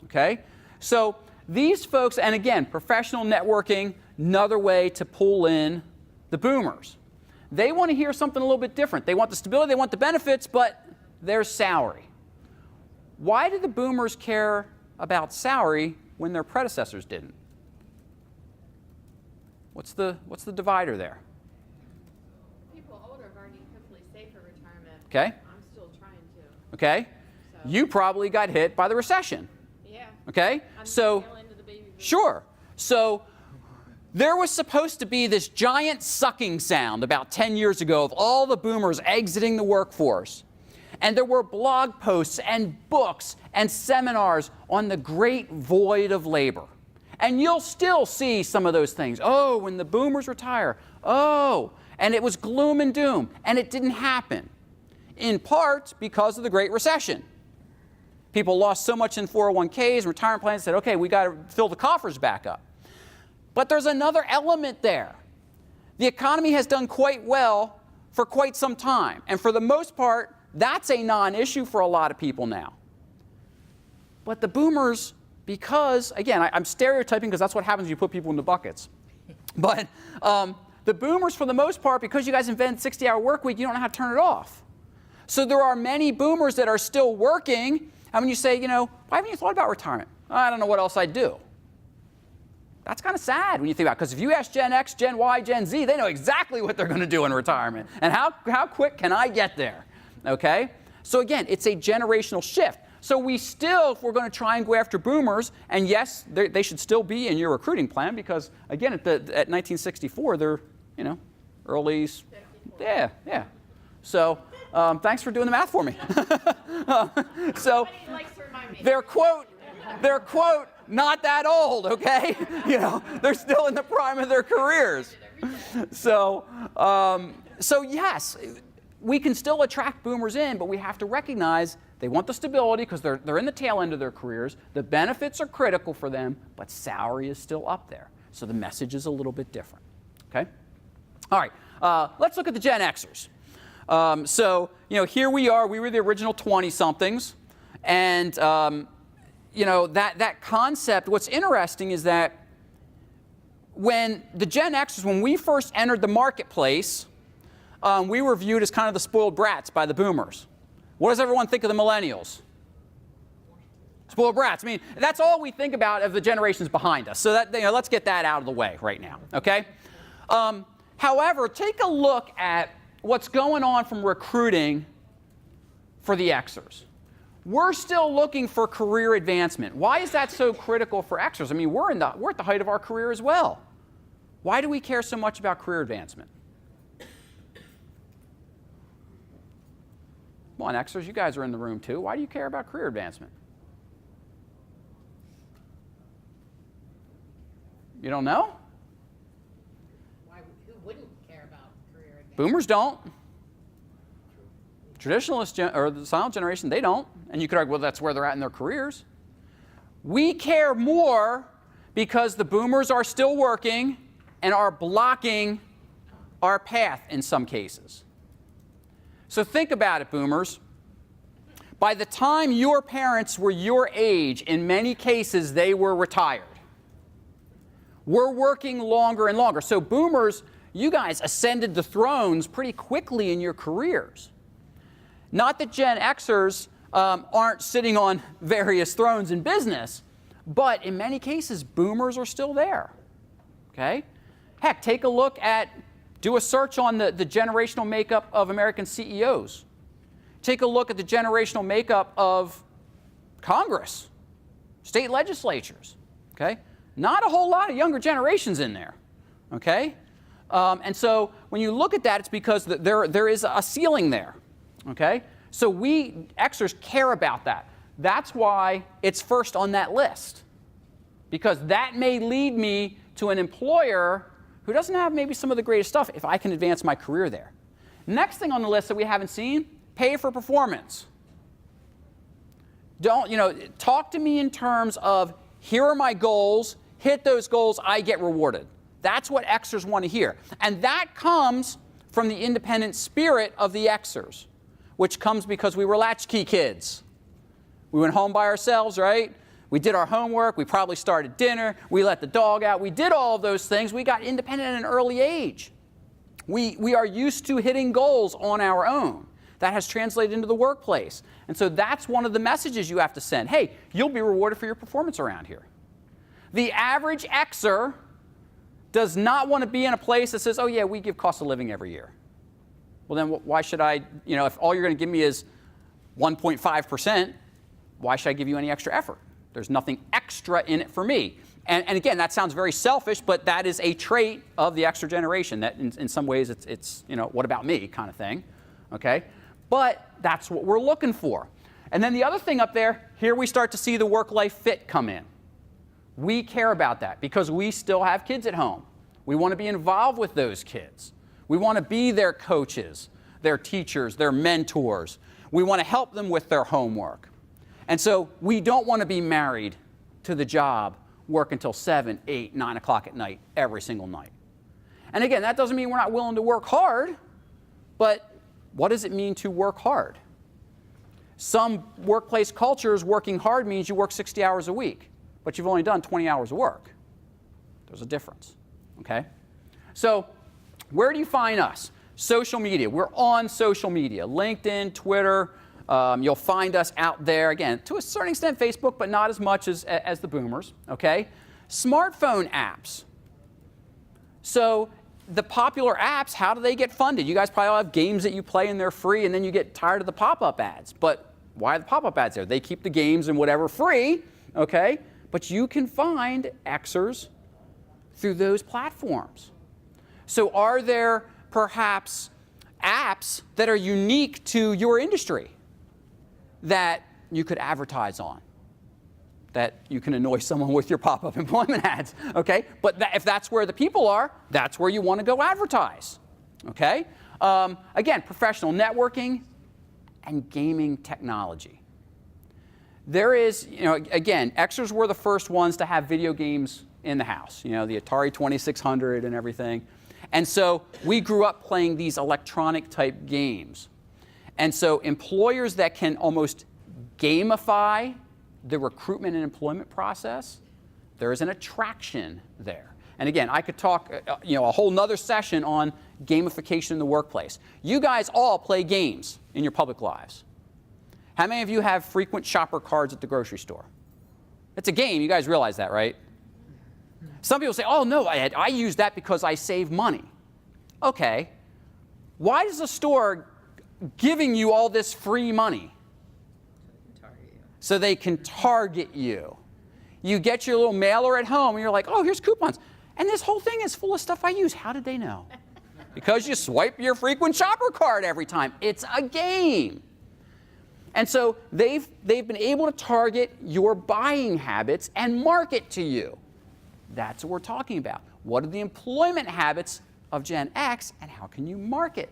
okay? So these folks, and again, professional networking, another way to pull in the boomers. They want to hear something a little bit different. They want the stability, they want the benefits, but there's salary. Why did the boomers care about salary when their predecessors didn't? What's the divider there? People older have already hopefully saved for retirement. Okay. I'm still trying to. Okay. So. You probably got hit by the recession. Yeah. Okay. I'm So, the tail end of the baby boom. sure. So there was supposed to be this giant sucking sound about 10 years ago of all the boomers exiting the workforce. And there were blog posts and books and seminars on the great void of labor. And you'll still see some of those things. Oh, when the boomers retire. Oh, and it was gloom and doom. And it didn't happen. In part because of the Great Recession. People lost so much in 401ks and retirement plans, said, okay, we got to fill the coffers back up. But there's another element there. The economy has done quite well for quite some time. And for the most part, that's a non-issue for a lot of people now. But the boomers, because, again, I'm stereotyping because that's what happens when you put people into buckets. But the boomers, for the most part, because you guys invented 60-hour work week, you don't know how to turn it off. So there are many boomers that are still working. And when you say, you know, why haven't you thought about retirement? I don't know what else I'd do. That's kind of sad when you think about it, because if you ask Gen X, Gen Y, Gen Z, they know exactly what they're going to do in retirement. And how quick can I get there? Okay? So again, it's a generational shift. So we still, if we're going to try and go after boomers, and yes, they should still be in your recruiting plan because, again, at 1964, they're, you know, early, yeah. So thanks for doing the math for me. So Somebody likes to remind me. their quote, not that old, okay? You know, they're still in the prime of their careers. So yes, we can still attract boomers in, but we have to recognize they want the stability because they're in the tail end of their careers. The benefits are critical for them, but salary is still up there. So the message is a little bit different, okay? All right, let's look at the Gen Xers. So, you know, here we are. We were the original 20-somethings. And, you know, that concept, what's interesting is that when the Gen Xers, when we first entered the marketplace, we were viewed as kind of the spoiled brats by the boomers. What does everyone think of the millennials? Spoiled brats. I mean, that's all we think about of the generations behind us. So that, you know, let's get that out of the way right now, okay? However, take a look at what's going on from recruiting for the Xers. We're still looking for career advancement. Why is that so critical for Xers? I mean, we're at the height of our career as well. Why do we care so much about career advancement? Come on, Xers, you guys are in the room too. Why do you care about career advancement? You don't know? Who wouldn't care about career advancement? Boomers don't. Traditionalists, or the silent generation, they don't. And you could argue, well, that's where they're at in their careers. We care more because the boomers are still working and are blocking our path in some cases. So think about it, boomers. By the time your parents were your age, in many cases, they were retired. We're working longer and longer. So boomers, you guys ascended the thrones pretty quickly in your careers. Not that Gen Xers aren't sitting on various thrones in business, but in many cases, boomers are still there. Okay? Heck, take a look at, do a search on the generational makeup of American CEOs. Take a look at the generational makeup of Congress, state legislatures. Okay? Not a whole lot of younger generations in there. Okay? And so when you look at that, it's because there is a ceiling there. Okay? So we Xers care about that. That's why it's first on that list. Because that may lead me to an employer who doesn't have maybe some of the greatest stuff if I can advance my career there. Next thing on the list that we haven't seen, pay for performance. Don't, talk to me in terms of, here are my goals, hit those goals, I get rewarded. That's what Xers want to hear. And that comes from the independent spirit of the Xers, which comes because we were latchkey kids. We went home by ourselves, right? We did our homework, we probably started dinner, we let the dog out, we did all of those things. We got independent at an early age. We are used to hitting goals on our own. That has translated into the workplace. And so that's one of the messages you have to send. Hey, you'll be rewarded for your performance around here. The average Xer does not want to be in a place that says, oh yeah, we give cost of living every year. Well then why should I, if all you're going to give me is 1.5%, why should I give you any extra effort? There's nothing extra in it for me. And again, that sounds very selfish, but that is a trait of the Xer generation. That in some ways it's what about me kind of thing. Okay? But that's what we're looking for. And then the other thing up there, here we start to see the work-life fit come in. We care about that because we still have kids at home. We want to be involved with those kids. We want to be their coaches, their teachers, their mentors. We want to help them with their homework. And so we don't want to be married to the job, work until 7, 8, 9 o'clock at night, every single night. And again, that doesn't mean we're not willing to work hard, but what does it mean to work hard? Some workplace cultures, working hard means you work 60 hours a week, but you've only done 20 hours of work. There's a difference, okay? So where do you find us? Social media. We're on social media, LinkedIn, Twitter. You'll find us out there, again, to a certain extent Facebook, but not as much as the boomers, okay? Smartphone apps. So the popular apps, how do they get funded? You guys probably all have games that you play and they're free, and then you get tired of the pop-up ads. But why are the pop-up ads there? They keep the games and whatever free, okay? But you can find Xers through those platforms. So are there perhaps apps that are unique to your industry that you could advertise on, that you can annoy someone with your pop-up employment ads, okay? But if that's where the people are, that's where you want to go advertise, okay? Again, professional networking and gaming technology. There is, again, Xers were the first ones to have video games in the house, the Atari 2600 and everything. And so we grew up playing these electronic type games. And so employers that can almost gamify the recruitment and employment process, there is an attraction there. And again, I could talk a whole nother session on gamification in the workplace. You guys all play games in your public lives. How many of you have frequent shopper cards at the grocery store? It's a game. You guys realize that, right? Some people say, oh, no, I use that because I save money. Okay. Why is the store giving you all this free money? So they can target you. You get your little mailer at home, and you're like, oh, here's coupons. And this whole thing is full of stuff I use. How did they know? Because you swipe your frequent shopper card every time. It's a game. And so they've been able to target your buying habits and market to you. That's what we're talking about. What are the employment habits of Gen X, and how can you market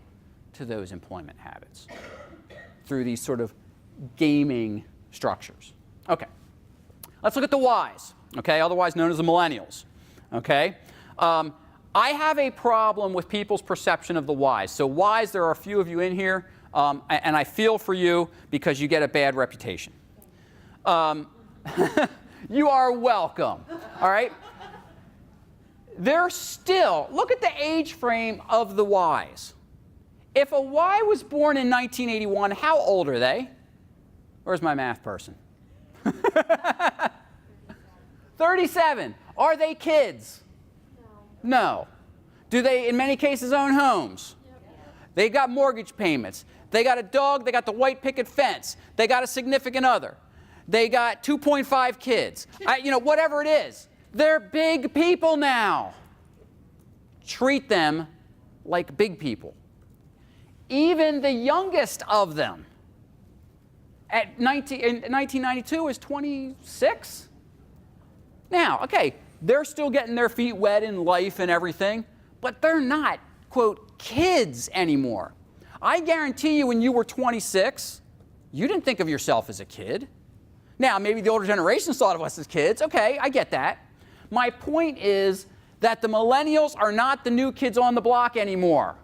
to those employment habits? Through these sort of gaming structures. Okay. Let's look at the Ys, okay, otherwise known as the millennials. Okay. I have a problem with people's perception of the Ys. So Ys, there are a few of you in here. And I feel for you because you get a bad reputation. You are welcome, all right? They're still, look at the age frame of the Ys. If a Y was born in 1981, how old are they? Where's my math person? 37. Are they kids? No. Do they, in many cases, own homes? They got mortgage payments. They got a dog. They got the white picket fence. They got a significant other. They got 2.5 kids. Whatever it is. They're big people now. Treat them like big people. Even the youngest of them in 1992 is 26. Now, okay, they're still getting their feet wet in life and everything, but they're not, quote, kids anymore. I guarantee you when you were 26, you didn't think of yourself as a kid. Now, maybe the older generations thought of us as kids. Okay, I get that. My point is that the millennials are not the new kids on the block anymore.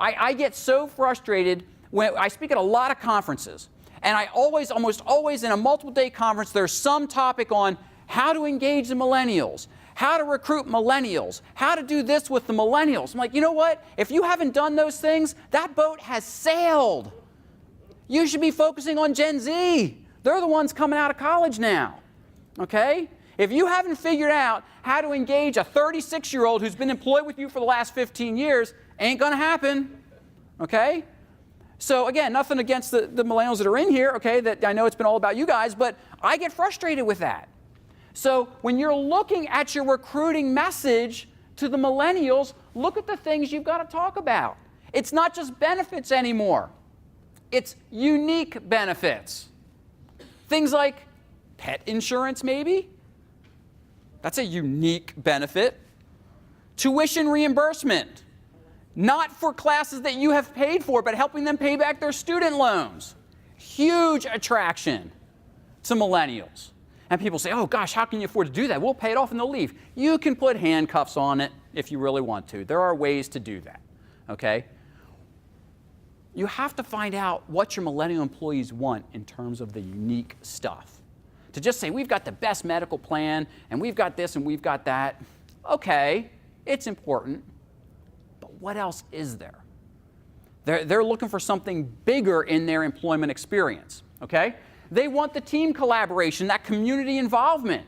I get so frustrated when I speak at a lot of conferences, and almost always in a multiple-day conference, there's some topic on how to engage the millennials, how to recruit millennials, how to do this with the millennials. I'm like, you know what? If you haven't done those things, that boat has sailed. You should be focusing on Gen Z. They're the ones coming out of college now, okay? If you haven't figured out how to engage a 36-year-old who's been employed with you for the last 15 years, ain't going to happen, okay? So again, nothing against the millennials that are in here, okay, that I know it's been all about you guys, but I get frustrated with that. So when you're looking at your recruiting message to the millennials, look at the things you've got to talk about. It's not just benefits anymore. It's unique benefits. Things like pet insurance, maybe. That's a unique benefit. Tuition reimbursement. Not for classes that you have paid for, but helping them pay back their student loans. Huge attraction to millennials. And people say, oh gosh, how can you afford to do that? We'll pay it off and they'll leave. You can put handcuffs on it if you really want to. There are ways to do that, okay? You have to find out what your millennial employees want in terms of the unique stuff. To just say, we've got the best medical plan, and we've got this and we've got that, okay, it's important. But what else is there? They're looking for something bigger in their employment experience, okay? They want the team collaboration, that community involvement.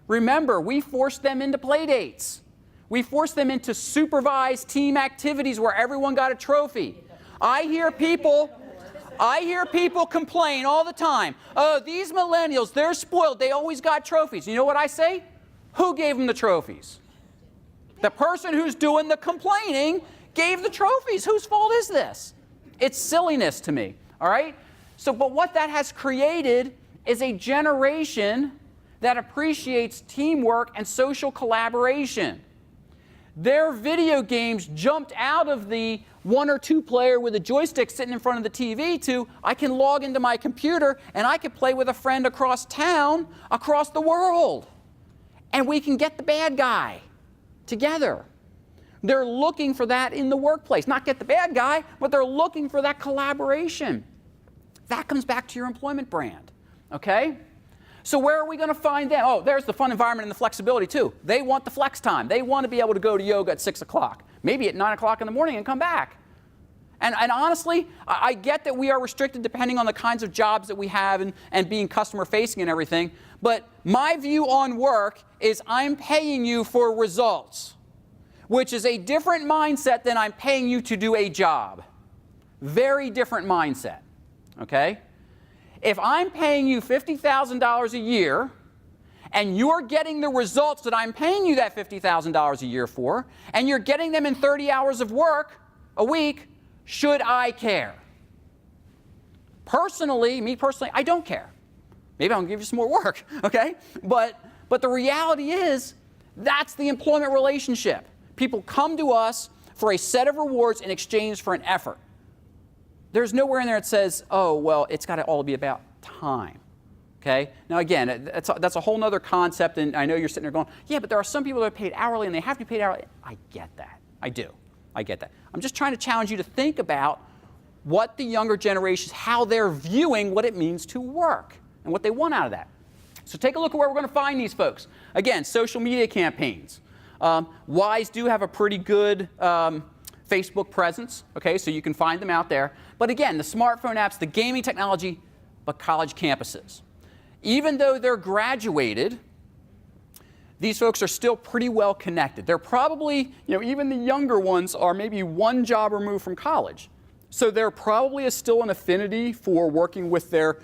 Remember, we forced them into play dates. We forced them into supervised team activities where everyone got a trophy. I hear people complain all the time, oh, these millennials, they're spoiled, they always got trophies. You know what I say? Who gave them the trophies? The person who's doing the complaining gave the trophies. Whose fault is this? It's silliness to me, all right? So, but what that has created is a generation that appreciates teamwork and social collaboration. Their video games jumped out of the 1 or 2 player with a joystick sitting in front of the TV to, I can log into my computer and I can play with a friend across town, across the world. And we can get the bad guy together. They're looking for that in the workplace. Not get the bad guy, but they're looking for that collaboration. That comes back to your employment brand, okay? So where are we going to find them? Oh, there's the fun environment and the flexibility too. They want the flex time. They want to be able to go to yoga at 6 o'clock, maybe at 9 o'clock in the morning and come back. And honestly, I get that we are restricted depending on the kinds of jobs that we have and being customer facing and everything, but my view on work is I'm paying you for results, which is a different mindset than I'm paying you to do a job. Very different mindset, okay? If I'm paying you $50,000 a year and you're getting the results that I'm paying you that $50,000 a year for, and you're getting them in 30 hours of work a week, should I care? Personally, me personally, I don't care. Maybe I'll give you some more work, okay? But the reality is, that's the employment relationship. People come to us for a set of rewards in exchange for an effort. There's nowhere in there that says, oh, well, it's got to all be about time, okay? Now, again, that's a whole other concept, and I know you're sitting there going, yeah, but there are some people that are paid hourly, and they have to be paid hourly. I get that. I do. I get that. I'm just trying to challenge you to think about what the younger generations, how they're viewing what it means to work and what they want out of that. So take a look at where we're going to find these folks. Again, social media campaigns. Wise do have a pretty good Facebook presence, okay, so you can find them out there. But again, the smartphone apps, the gaming technology, but college campuses. Even though they're graduated, these folks are still pretty well connected. They're probably, even the younger ones are maybe one job removed from college. So there probably is still an affinity for working with their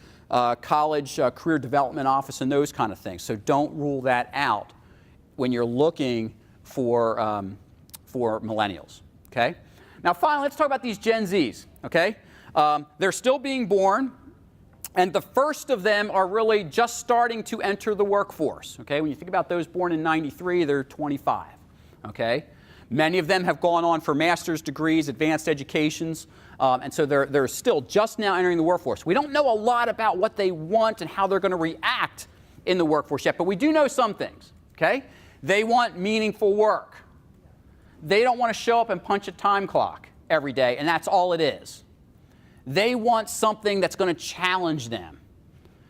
college career development office and those kind of things. So don't rule that out when you're looking for millennials, okay? Now finally, let's talk about these Gen Zs, okay? They're still being born, and the first of them are really just starting to enter the workforce, okay? When you think about those born in '93, they're 25, okay? Many of them have gone on for master's degrees, advanced educations, and so they're still just now entering the workforce. We don't know a lot about what they want and how they're going to react in the workforce yet, but we do know some things, okay? They want meaningful work. They don't want to show up and punch a time clock every day, and that's all it is. They want something that's going to challenge them.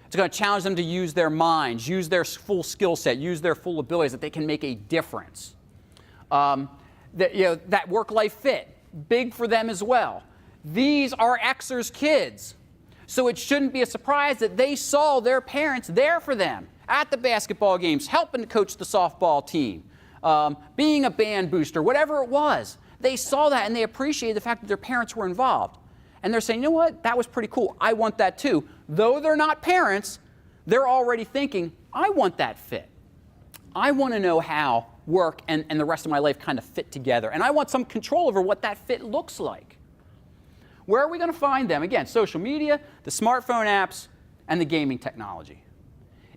It's going to challenge them to use their minds, use their full skill set, use their full abilities, that they can make a difference. That work-life fit, big for them as well. These are Xers' kids, so it shouldn't be a surprise that they saw their parents there for them at the basketball games, helping to coach the softball team, being a band booster, whatever it was. They saw that and they appreciated the fact that their parents were involved. And they're saying, you know what, that was pretty cool. I want that too. Though they're not parents, they're already thinking, I want that fit. I want to know how work and the rest of my life kind of fit together. And I want some control over what that fit looks like. Where are we going to find them? Again, social media, the smartphone apps, and the gaming technology.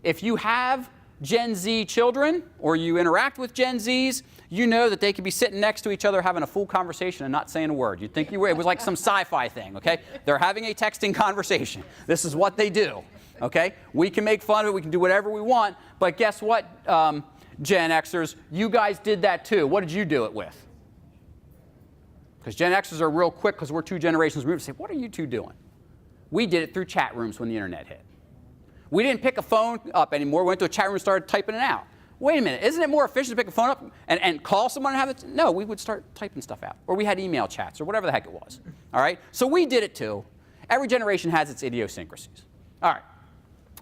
If you have Gen Z children or you interact with Gen Zs, you know that they could be sitting next to each other having a full conversation and not saying a word. You'd think it was like some sci-fi thing, okay? They're having a texting conversation. This is what they do, okay? We can make fun of it. We can do whatever we want. But guess what, Gen Xers? You guys did that too. What did you do it with? Because Gen Xers are real quick, because we're two generations removed, to say, what are you two doing? We did it through chat rooms when the internet hit. We didn't pick a phone up anymore. We went to a chat room and started typing it out. Wait a minute, isn't it more efficient to pick a phone up and call someone and have it? No, we would start typing stuff out. Or we had email chats or whatever the heck it was. All right? So we did it too. Every generation has its idiosyncrasies. All right.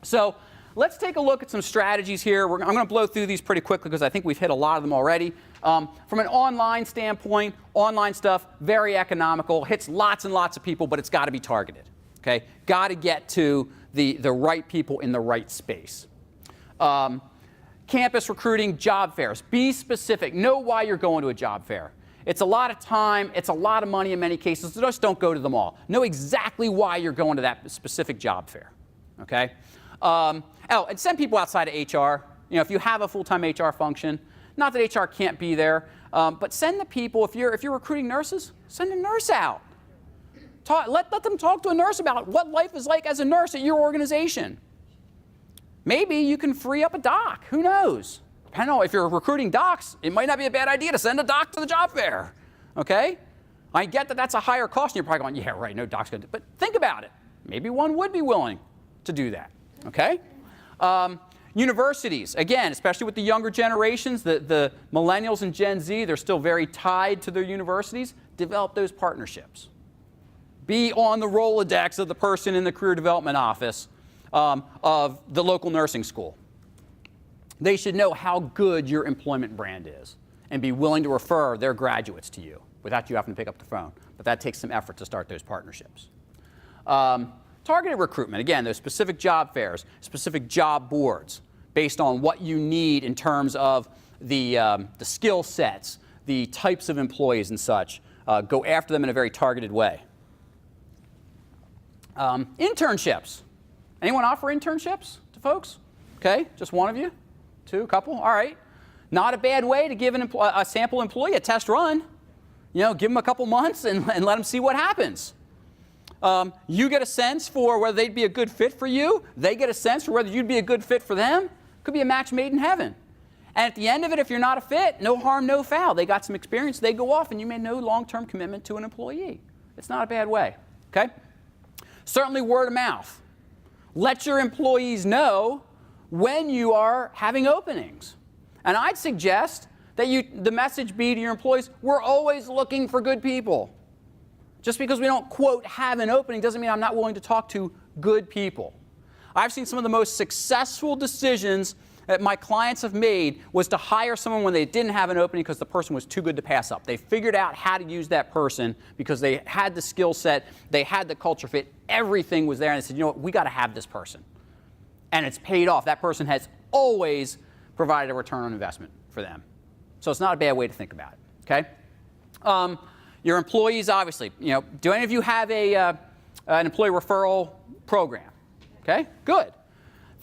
So let's take a look at some strategies here. I'm going to blow through these pretty quickly because I think we've hit a lot of them already. From an online standpoint, online stuff, very economical, hits lots and lots of people, but it's got to be targeted. Okay? Got to get to the right people in the right space. Campus recruiting, job fairs. Be specific. Know why you're going to a job fair. It's a lot of time. It's a lot of money in many cases. So just don't go to them all. Know exactly why you're going to that specific job fair. Okay? And send people outside of HR. If you have a full-time HR function, not that HR can't be there, but send the people. If you're recruiting nurses, send a nurse out. Let them talk to a nurse about what life is like as a nurse at your organization. Maybe you can free up a doc. Who knows? Depending on if you're recruiting docs, it might not be a bad idea to send a doc to the job fair. Okay? I get that that's a higher cost, and you're probably going, yeah, right, no doc's going to do it. But think about it. Maybe one would be willing to do that. Okay? Universities, again, especially with the younger generations, the millennials and Gen Z, they're still very tied to their universities. Develop those partnerships. Be on the Rolodex of the person in the career development office of the local nursing school. They should know how good your employment brand is and be willing to refer their graduates to you without you having to pick up the phone. But that takes some effort to start those partnerships. Targeted recruitment, again, those specific job fairs, specific job boards based on what you need in terms of the skill sets, the types of employees and such. Go after them in a very targeted way. Internships. Anyone offer internships to folks? Okay, just one of you? Two, a couple? All right. Not a bad way to give a sample employee a test run. Give them a couple months and let them see what happens. You get a sense for whether they'd be a good fit for you. They get a sense for whether you'd be a good fit for them. Could be a match made in heaven. And at the end of it, if you're not a fit, no harm, no foul. They got some experience, they go off, and you made no long-term commitment to an employee. It's not a bad way. okay? Certainly word of mouth. Let your employees know when you are having openings. And I'd suggest that the message be to your employees, we're always looking for good people. Just because we don't, quote, have an opening doesn't mean I'm not willing to talk to good people. I've seen some of the most successful decisions that my clients have made was to hire someone when they didn't have an opening because the person was too good to pass up. They figured out how to use that person because they had the skill set, they had the culture fit, everything was there, and they said, you know what, we got to have this person. And it's paid off. That person has always provided a return on investment for them. So it's not a bad way to think about it, okay? Your employees, obviously, you know, do any of you have an employee referral program? Okay, good.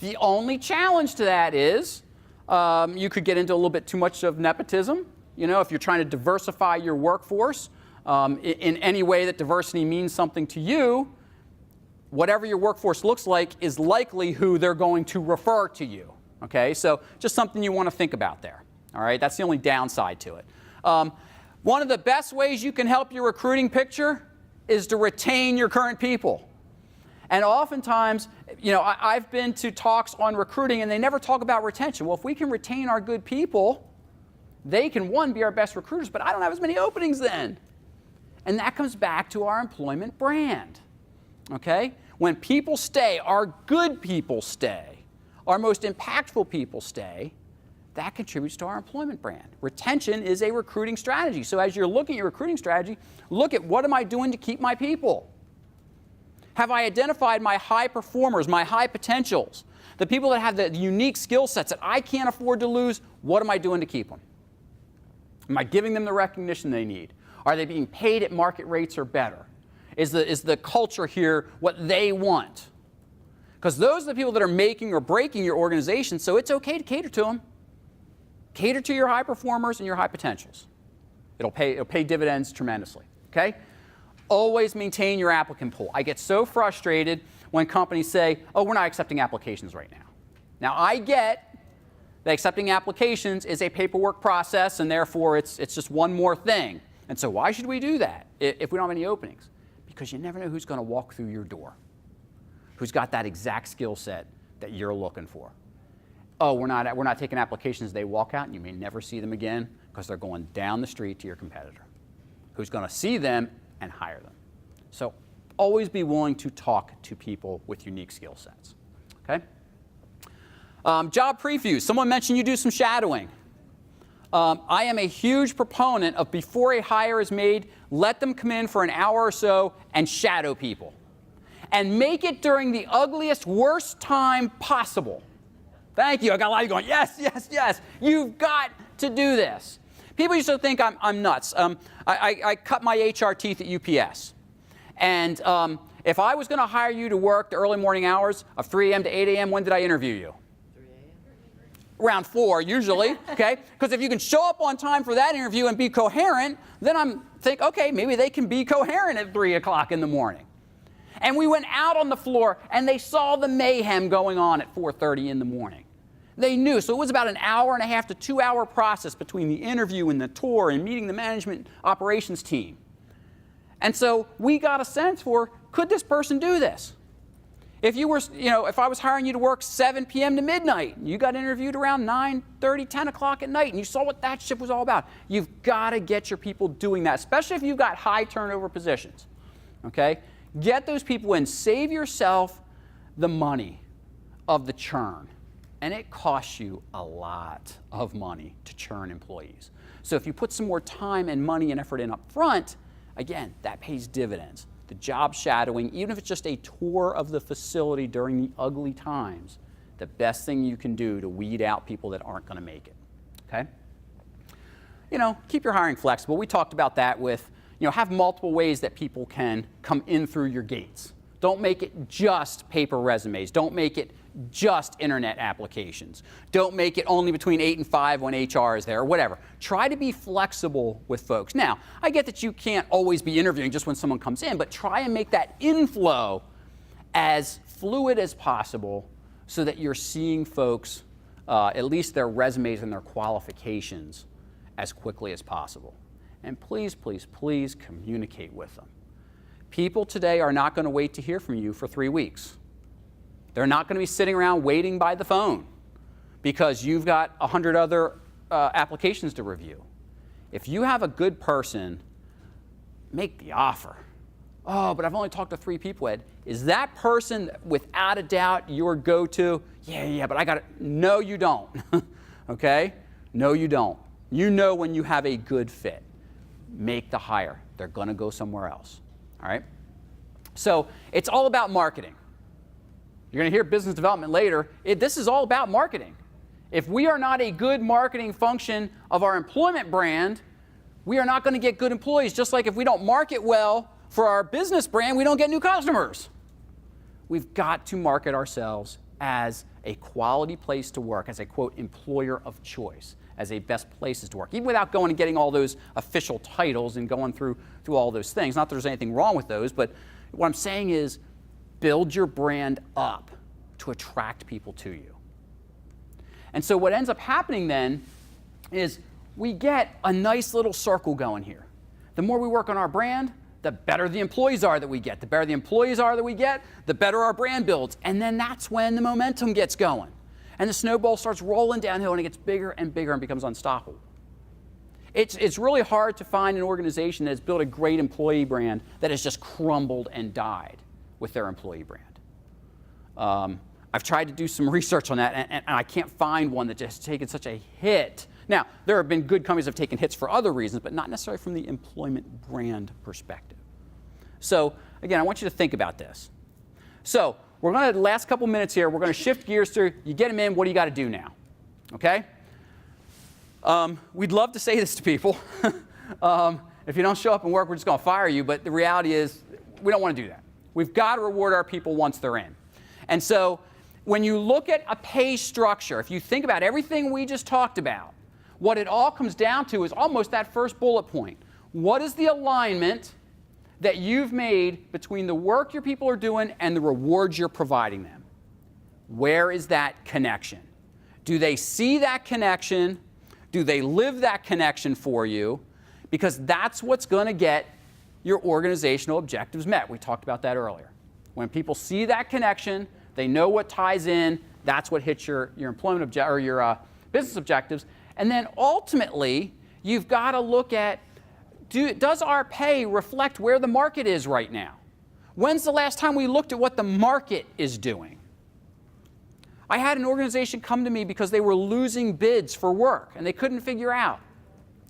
The only challenge to that is you could get into a little bit too much of nepotism. You know, if you're trying to diversify your workforce in any way that diversity means something to you, whatever your workforce looks like is likely who they're going to refer to you. Okay, so just something you want to think about there. All right, that's the only downside to it. One of the best ways you can help your recruiting picture is to retain your current people. And oftentimes, you know, I've been to talks on recruiting and they never talk about retention. Well, if we can retain our good people, they can, one, be our best recruiters, but I don't have as many openings then. And that comes back to our employment brand. Okay? When people stay, our good people stay, our most impactful people stay, that contributes to our employment brand. Retention is a recruiting strategy. So as you're looking at your recruiting strategy, look at what am I doing to keep my people? Have I identified my high performers, my high potentials, the people that have the unique skill sets that I can't afford to lose? What am I doing to keep them? Am I giving them the recognition they need? Are they being paid at market rates or better? Is the culture here what they want? Because those are the people that are making or breaking your organization, so it's okay to cater to them. Cater to your high performers and your high potentials. It'll pay dividends tremendously, okay? Always maintain your applicant pool. I get so frustrated when companies say, oh, we're not accepting applications right now. Now, I get that accepting applications is a paperwork process, and therefore it's just one more thing. And so why should we do that if we don't have any openings? Because you never know who's going to walk through your door, who's got that exact skill set that you're looking for. Oh, we're not taking applications. They walk out, and you may never see them again because they're going down the street to your competitor, who's going to see them and hire them. So always be willing to talk to people with unique skill sets. Okay? Job previews. Someone mentioned you do some shadowing. I am a huge proponent of before a hire is made, let them come in for an hour or so and shadow people. And make it during the ugliest, worst time possible. Thank you. I got a lot of you going, yes, yes, yes. You've got to do this. People used to think I'm nuts. I cut my HR teeth at UPS. And if I was going to hire you to work the early morning hours of 3 a.m. to 8 a.m., when did I interview you? 3 a.m. Around 4, usually, okay? Because if you can show up on time for that interview and be coherent, then I'm think, okay, maybe they can be coherent at 3 o'clock in the morning. And we went out on the floor, and they saw the mayhem going on at 4:30 in the morning. They knew. So it was about an hour and a half to 2 hour process between the interview and the tour and meeting the management operations team. And so we got a sense for, could this person do this? If you were, if I was hiring you to work 7 p.m. to midnight, you got interviewed around 9:30, 10 o'clock at night, and you saw what that shift was all about. You've got to get your people doing that, especially if you've got high turnover positions. Okay? Get those people in. Save yourself the money of the churn. And it costs you a lot of money to churn employees. So if you put some more time and money and effort in up front, again, that pays dividends. The job shadowing, even if it's just a tour of the facility during the ugly times, the best thing you can do to weed out people that aren't going to make it. Okay? Keep your hiring flexible. We talked about that with, have multiple ways that people can come in through your gates. Don't make it just paper resumes. Don't make it just internet applications. Don't make it only between 8 and 5 when HR is there, or whatever. Try to be flexible with folks. Now, I get that you can't always be interviewing just when someone comes in, but try and make that inflow as fluid as possible so that you're seeing folks, at least their resumes and their qualifications, as quickly as possible. And please, please, please communicate with them. People today are not going to wait to hear from you for 3 weeks. They're not going to be sitting around waiting by the phone because you've got 100 other applications to review. If you have a good person, make the offer. Oh, but I've only talked to 3 people, Ed. Is that person, without a doubt, your go-to? Yeah, but I got it. No, you don't. Okay? No, you don't. You know when you have a good fit. Make the hire. They're going to go somewhere else. All right? So it's all about marketing. You're going to hear business development later. This is all about marketing. If we are not a good marketing function of our employment brand, we are not going to get good employees. Just like if we don't market well for our business brand, we don't get new customers. We've got to market ourselves as a quality place to work, as a, quote, employer of choice, as a best places to work, even without going and getting all those official titles and going through all those things. Not that there's anything wrong with those, but what I'm saying is build your brand up to attract people to you. And so what ends up happening then is we get a nice little circle going here. The more we work on our brand, the better the employees are that we get. The better the employees are that we get, the better our brand builds. And then that's when the momentum gets going. And the snowball starts rolling downhill and it gets bigger and bigger and becomes unstoppable. It's really hard to find an organization that has built a great employee brand that has just crumbled and died with their employee brand. I've tried to do some research on that, and I can't find one that just has taken such a hit. Now, there have been good companies that have taken hits for other reasons, but not necessarily from the employment brand perspective. So, again, I want you to think about this. So, we're going to, the last couple minutes here, we're going to shift gears to, you get them in, what do you got to do now? Okay? We'd love to say this to people. If you don't show up and work, we're just going to fire you, but the reality is, we don't want to do that. We've got to reward our people once they're in. And so, when you look at a pay structure, if you think about everything we just talked about, what it all comes down to is almost that first bullet point. What is the alignment that you've made between the work your people are doing and the rewards you're providing them? Where is that connection? Do they see that connection? Do they live that connection for you? Because that's what's going to get your organizational objectives met. We talked about that earlier. When people see that connection, they know what ties in. That's what hits your employment or your business objectives. And then ultimately, you've got to look at, does our pay reflect where the market is right now? When's the last time we looked at what the market is doing? I had an organization come to me because they were losing bids for work, and they couldn't figure out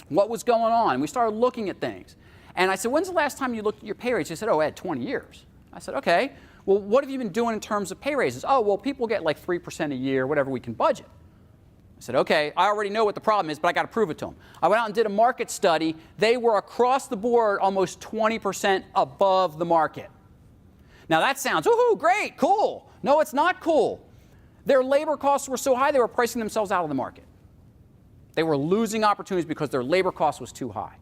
what was going on. And we started looking at things. And I said, when's the last time you looked at your pay rates? They said, oh, Ed, 20 years. I said, okay. Well, what have you been doing in terms of pay raises? Oh, well, people get like 3% a year, whatever we can budget. I said, okay, I already know what the problem is, but I got to prove it to them. I went out and did a market study. They were across the board almost 20% above the market. Now that sounds, woohoo, great, cool. No, it's not cool. Their labor costs were so high, they were pricing themselves out of the market. They were losing opportunities because their labor cost was too high.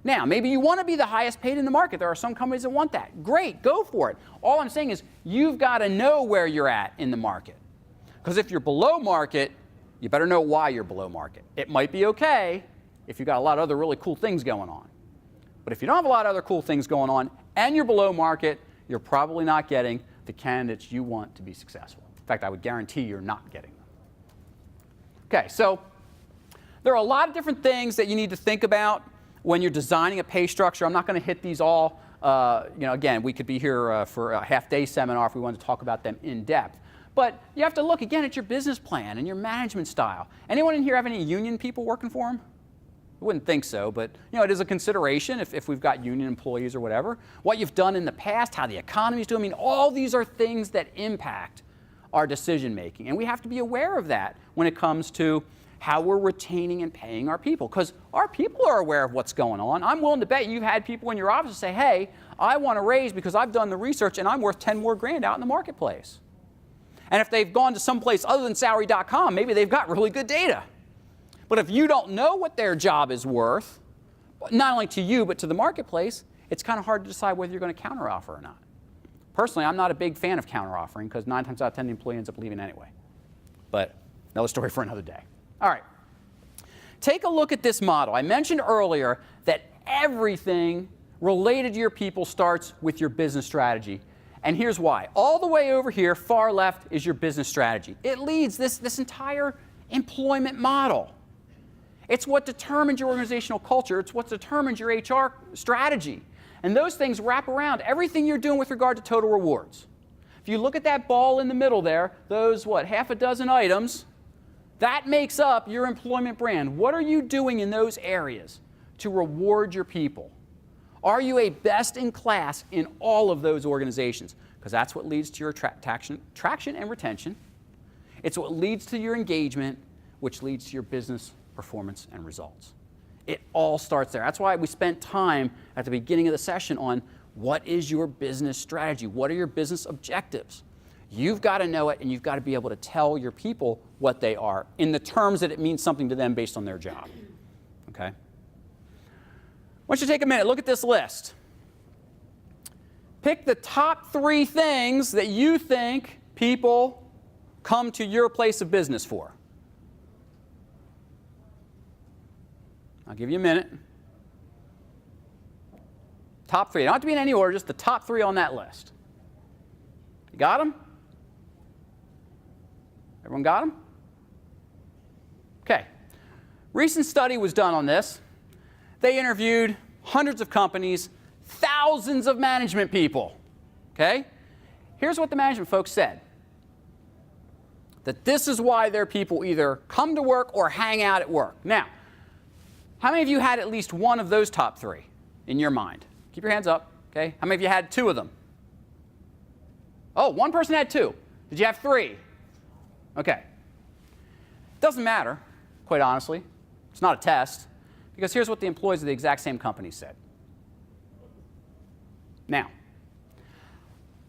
Now, maybe you want to be the highest paid in the market. There are some companies that want that. Great, go for it. All I'm saying is you've got to know where you're at in the market. Because if you're below market, you better know why you're below market. It might be okay if you've got a lot of other really cool things going on. But if you don't have a lot of other cool things going on and you're below market, you're probably not getting the candidates you want to be successful. In fact, I would guarantee you're not getting them. Okay, so there are a lot of different things that you need to think about when you're designing a pay structure. I'm not going to hit these all. Again, we could be here for a half-day seminar if we wanted to talk about them in depth. But you have to look, again, at your business plan and your management style. Anyone in here have any union people working for them? I wouldn't think so, but it is a consideration if we've got union employees or whatever. What you've done in the past, how the economy's doing, I mean, all these are things that impact our decision making. And we have to be aware of that when it comes to how we're retaining and paying our people, because our people are aware of what's going on. I'm willing to bet you've had people in your office say, hey, I want a raise because I've done the research and I'm worth 10 more grand out in the marketplace. And if they've gone to someplace other than salary.com, maybe they've got really good data. But if you don't know what their job is worth, not only to you but to the marketplace, it's kind of hard to decide whether you're going to counteroffer or not. Personally, I'm not a big fan of counteroffering because 9 times out of 10 the employee ends up leaving anyway. But another story for another day. All right. Take a look at this model. I mentioned earlier that everything related to your people starts with your business strategy. And here's why. All the way over here, far left, is your business strategy. It leads this entire employment model. It's what determines your organizational culture. It's what determines your HR strategy. And those things wrap around everything you're doing with regard to total rewards. If you look at that ball in the middle there, those, half a dozen items, that makes up your employment brand. What are you doing in those areas to reward your people? Are you a best in class in all of those organizations? Because that's what leads to your traction and retention. It's what leads to your engagement, which leads to your business performance and results. It all starts there. That's why we spent time at the beginning of the session on what is your business strategy? What are your business objectives? You've got to know it, and you've got to be able to tell your people what they are in the terms that it means something to them based on their job. Okay? I want you to take a minute. Look at this list. Pick the top 3 things that you think people come to your place of business for. I'll give you a minute. Top 3. They don't have to be in any order, just the top 3 on that list. You got them? Everyone got them? Okay. Recent study was done on this. They interviewed hundreds of companies, thousands of management people. Okay? Here's what the management folks said. That this is why their people either come to work or hang out at work. Now, how many of you had at least one of those top 3 in your mind? Keep your hands up. Okay? How many of you had 2 of them? Oh, one person had 2. Did you have 3? Okay. Doesn't matter, quite honestly. It's not a test. Because here's what the employees of the exact same company said. Now,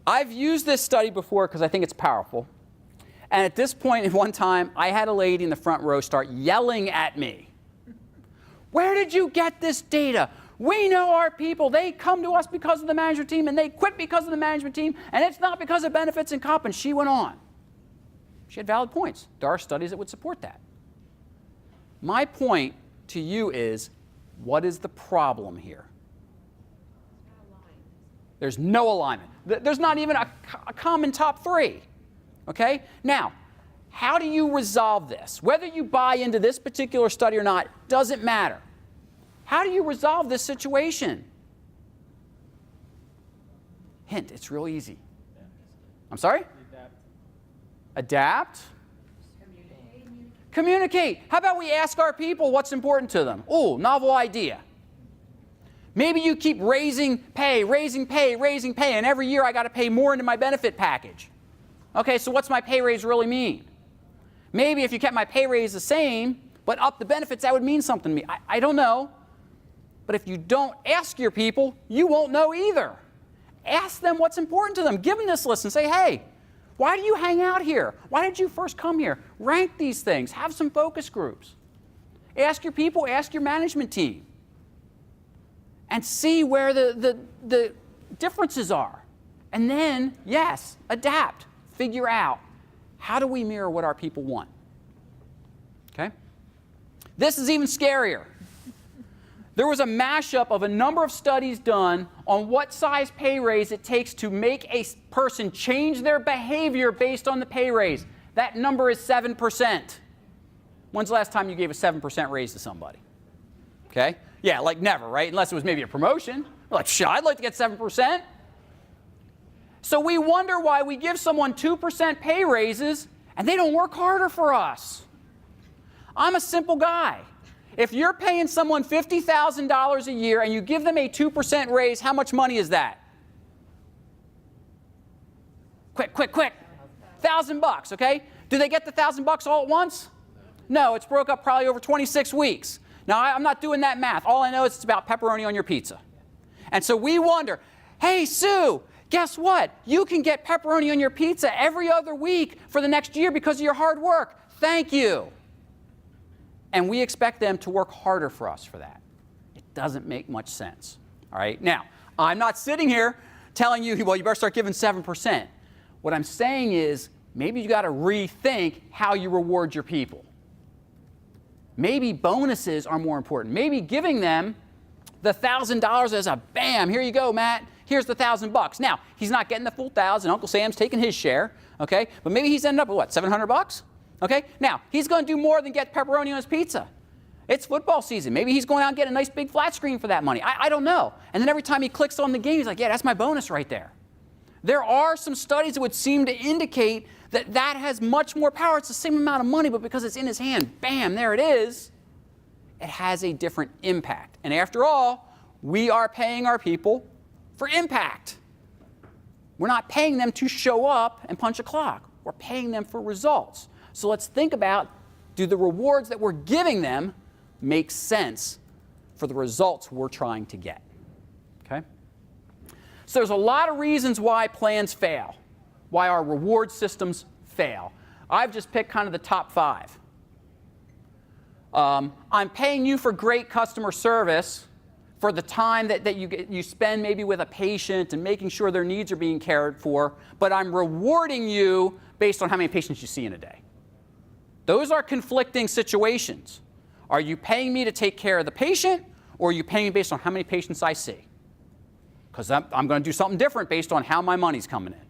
I've used this study before because I think it's powerful. And at this point in one time, I had a lady in the front row start yelling at me. Where did you get this data? We know our people. They come to us because of the management team, and they quit because of the management team, and it's not because of benefits and comp. And she went on. She had valid points. There are studies that would support that. My point to you is, what is the problem here? There's no alignment. There's not even a common top 3. Okay? Now, how do you resolve this? Whether you buy into this particular study or not doesn't matter. How do you resolve this situation? Hint, it's real easy. I'm sorry? Adapt. Communicate. How about we ask our people what's important to them? Oh, novel idea. Maybe you keep raising pay, and every year I got to pay more into my benefit package. Okay, so what's my pay raise really mean? Maybe if you kept my pay raise the same, but up the benefits, that would mean something to me. I don't know. But if you don't ask your people, you won't know either. Ask them what's important to them. Give them this list and say, hey, why do you hang out here? Why did you first come here? Rank these things. Have some focus groups. Ask your people, ask your management team. And see where the differences are. And then, yes, adapt. Figure out, how do we mirror what our people want? Okay? This is even scarier. There was a mashup of a number of studies done on what size pay raise it takes to make a person change their behavior based on the pay raise. That number is 7%. When's the last time you gave a 7% raise to somebody? Okay? Yeah, like never, right? Unless it was maybe a promotion. Like, shit, I'd like to get 7%. So we wonder why we give someone 2% pay raises and they don't work harder for us. I'm a simple guy. If you're paying someone $50,000 a year and you give them a 2% raise, how much money is that? Quick. $1,000, okay? Do they get the $1,000 all at once? No, it's broke up probably over 26 weeks. Now, I'm not doing that math. All I know is it's about pepperoni on your pizza. And so we wonder, hey, Sue, guess what? You can get pepperoni on your pizza every other week for the next year because of your hard work. Thank you. And we expect them to work harder for us for that. It doesn't make much sense. All right? Now, I'm not sitting here telling you, well, you better start giving 7%. What I'm saying is, maybe you got to rethink how you reward your people. Maybe bonuses are more important. Maybe giving them the $1,000 as a bam, here you go, Matt. Here's the $1,000. Now, he's not getting the full 1,000. Uncle Sam's taking his share, okay? But maybe he's ended up with what, $700? Okay? Now, he's going to do more than get pepperoni on his pizza. It's football season. Maybe he's going out and getting a nice big flat screen for that money. I don't know. And then every time he clicks on the game, he's like, yeah, that's my bonus right there. There are some studies that would seem to indicate that that has much more power. It's the same amount of money, but because it's in his hand, bam, there it is. It has a different impact. And after all, we are paying our people for impact. We're not paying them to show up and punch a clock. We're paying them for results. So let's think about, do the rewards that we're giving them make sense for the results we're trying to get? Okay? So there's a lot of reasons why plans fail, why our reward systems fail. I've just picked kind of the top 5. I'm paying you for great customer service for the time that you spend maybe with a patient and making sure their needs are being cared for, but I'm rewarding you based on how many patients you see in a day. Those are conflicting situations. Are you paying me to take care of the patient, or are you paying me based on how many patients I see? Because I'm going to do something different based on how my money's coming in.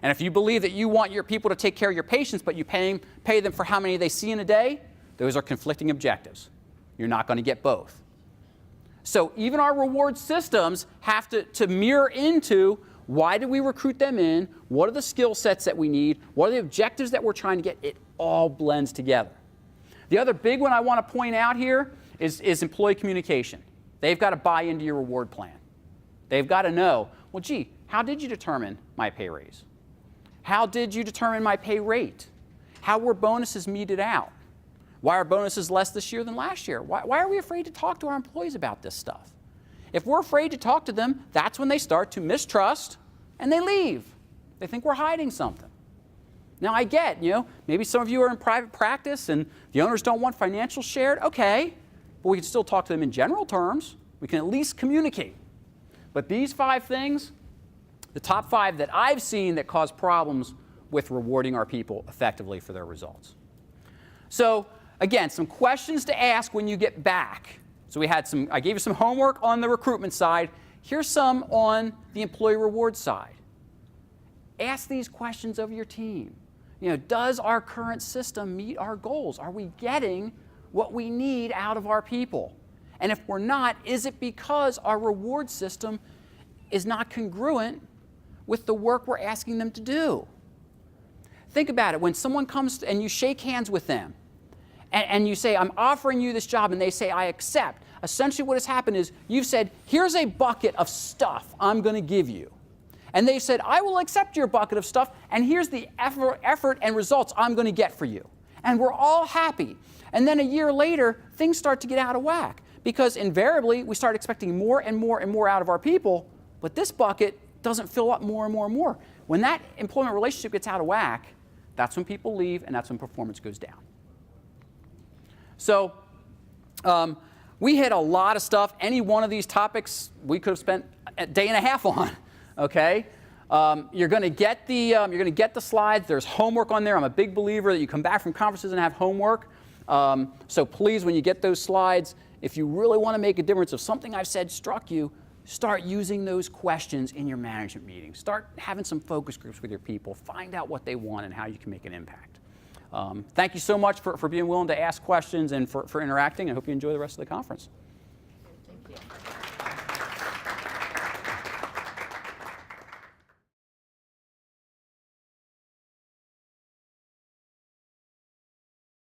And if you believe that you want your people to take care of your patients, but you pay them for how many they see in a day, those are conflicting objectives. You're not going to get both. So even our reward systems have to mirror into, why do we recruit them in? What are the skill sets that we need? What are the objectives that we're trying to get? It all blends together. The other big one I want to point out here is employee communication. They've got to buy into your reward plan. They've got to know, well, gee, how did you determine my pay raise? How did you determine my pay rate? How were bonuses meted out? Why are bonuses less this year than last year? Why are we afraid to talk to our employees about this stuff? If we're afraid to talk to them, that's when they start to mistrust and they leave. They think we're hiding something. Now I get, maybe some of you are in private practice and the owners don't want financials shared. Okay, but we can still talk to them in general terms. We can at least communicate. But these 5 things, the top 5 that I've seen that cause problems with rewarding our people effectively for their results. So again, some questions to ask when you get back. So I gave you some homework on the recruitment side. Here's some on the employee reward side. Ask these questions of your team. Does our current system meet our goals? Are we getting what we need out of our people? And if we're not, is it because our reward system is not congruent with the work we're asking them to do? Think about it. When someone comes and you shake hands with them, and you say, I'm offering you this job, and they say, I accept. Essentially what has happened is you've said, here's a bucket of stuff I'm going to give you. And they said, I will accept your bucket of stuff, and here's the effort and results I'm going to get for you. And we're all happy. And then a year later, things start to get out of whack, because invariably we start expecting more and more and more out of our people, but this bucket doesn't fill up more and more and more. When that employment relationship gets out of whack, that's when people leave, and that's when performance goes down. So we hit a lot of stuff. Any one of these topics we could have spent a day and a half on. Okay, you're going to get the slides. There's homework on there. I'm a big believer that you come back from conferences and have homework. So please, when you get those slides, if you really want to make a difference, if something I've said struck you, start using those questions in your management meetings. Start having some focus groups with your people. Find out what they want and how you can make an impact. Thank you so much for being willing to ask questions and for interacting. I hope you enjoy the rest of the conference.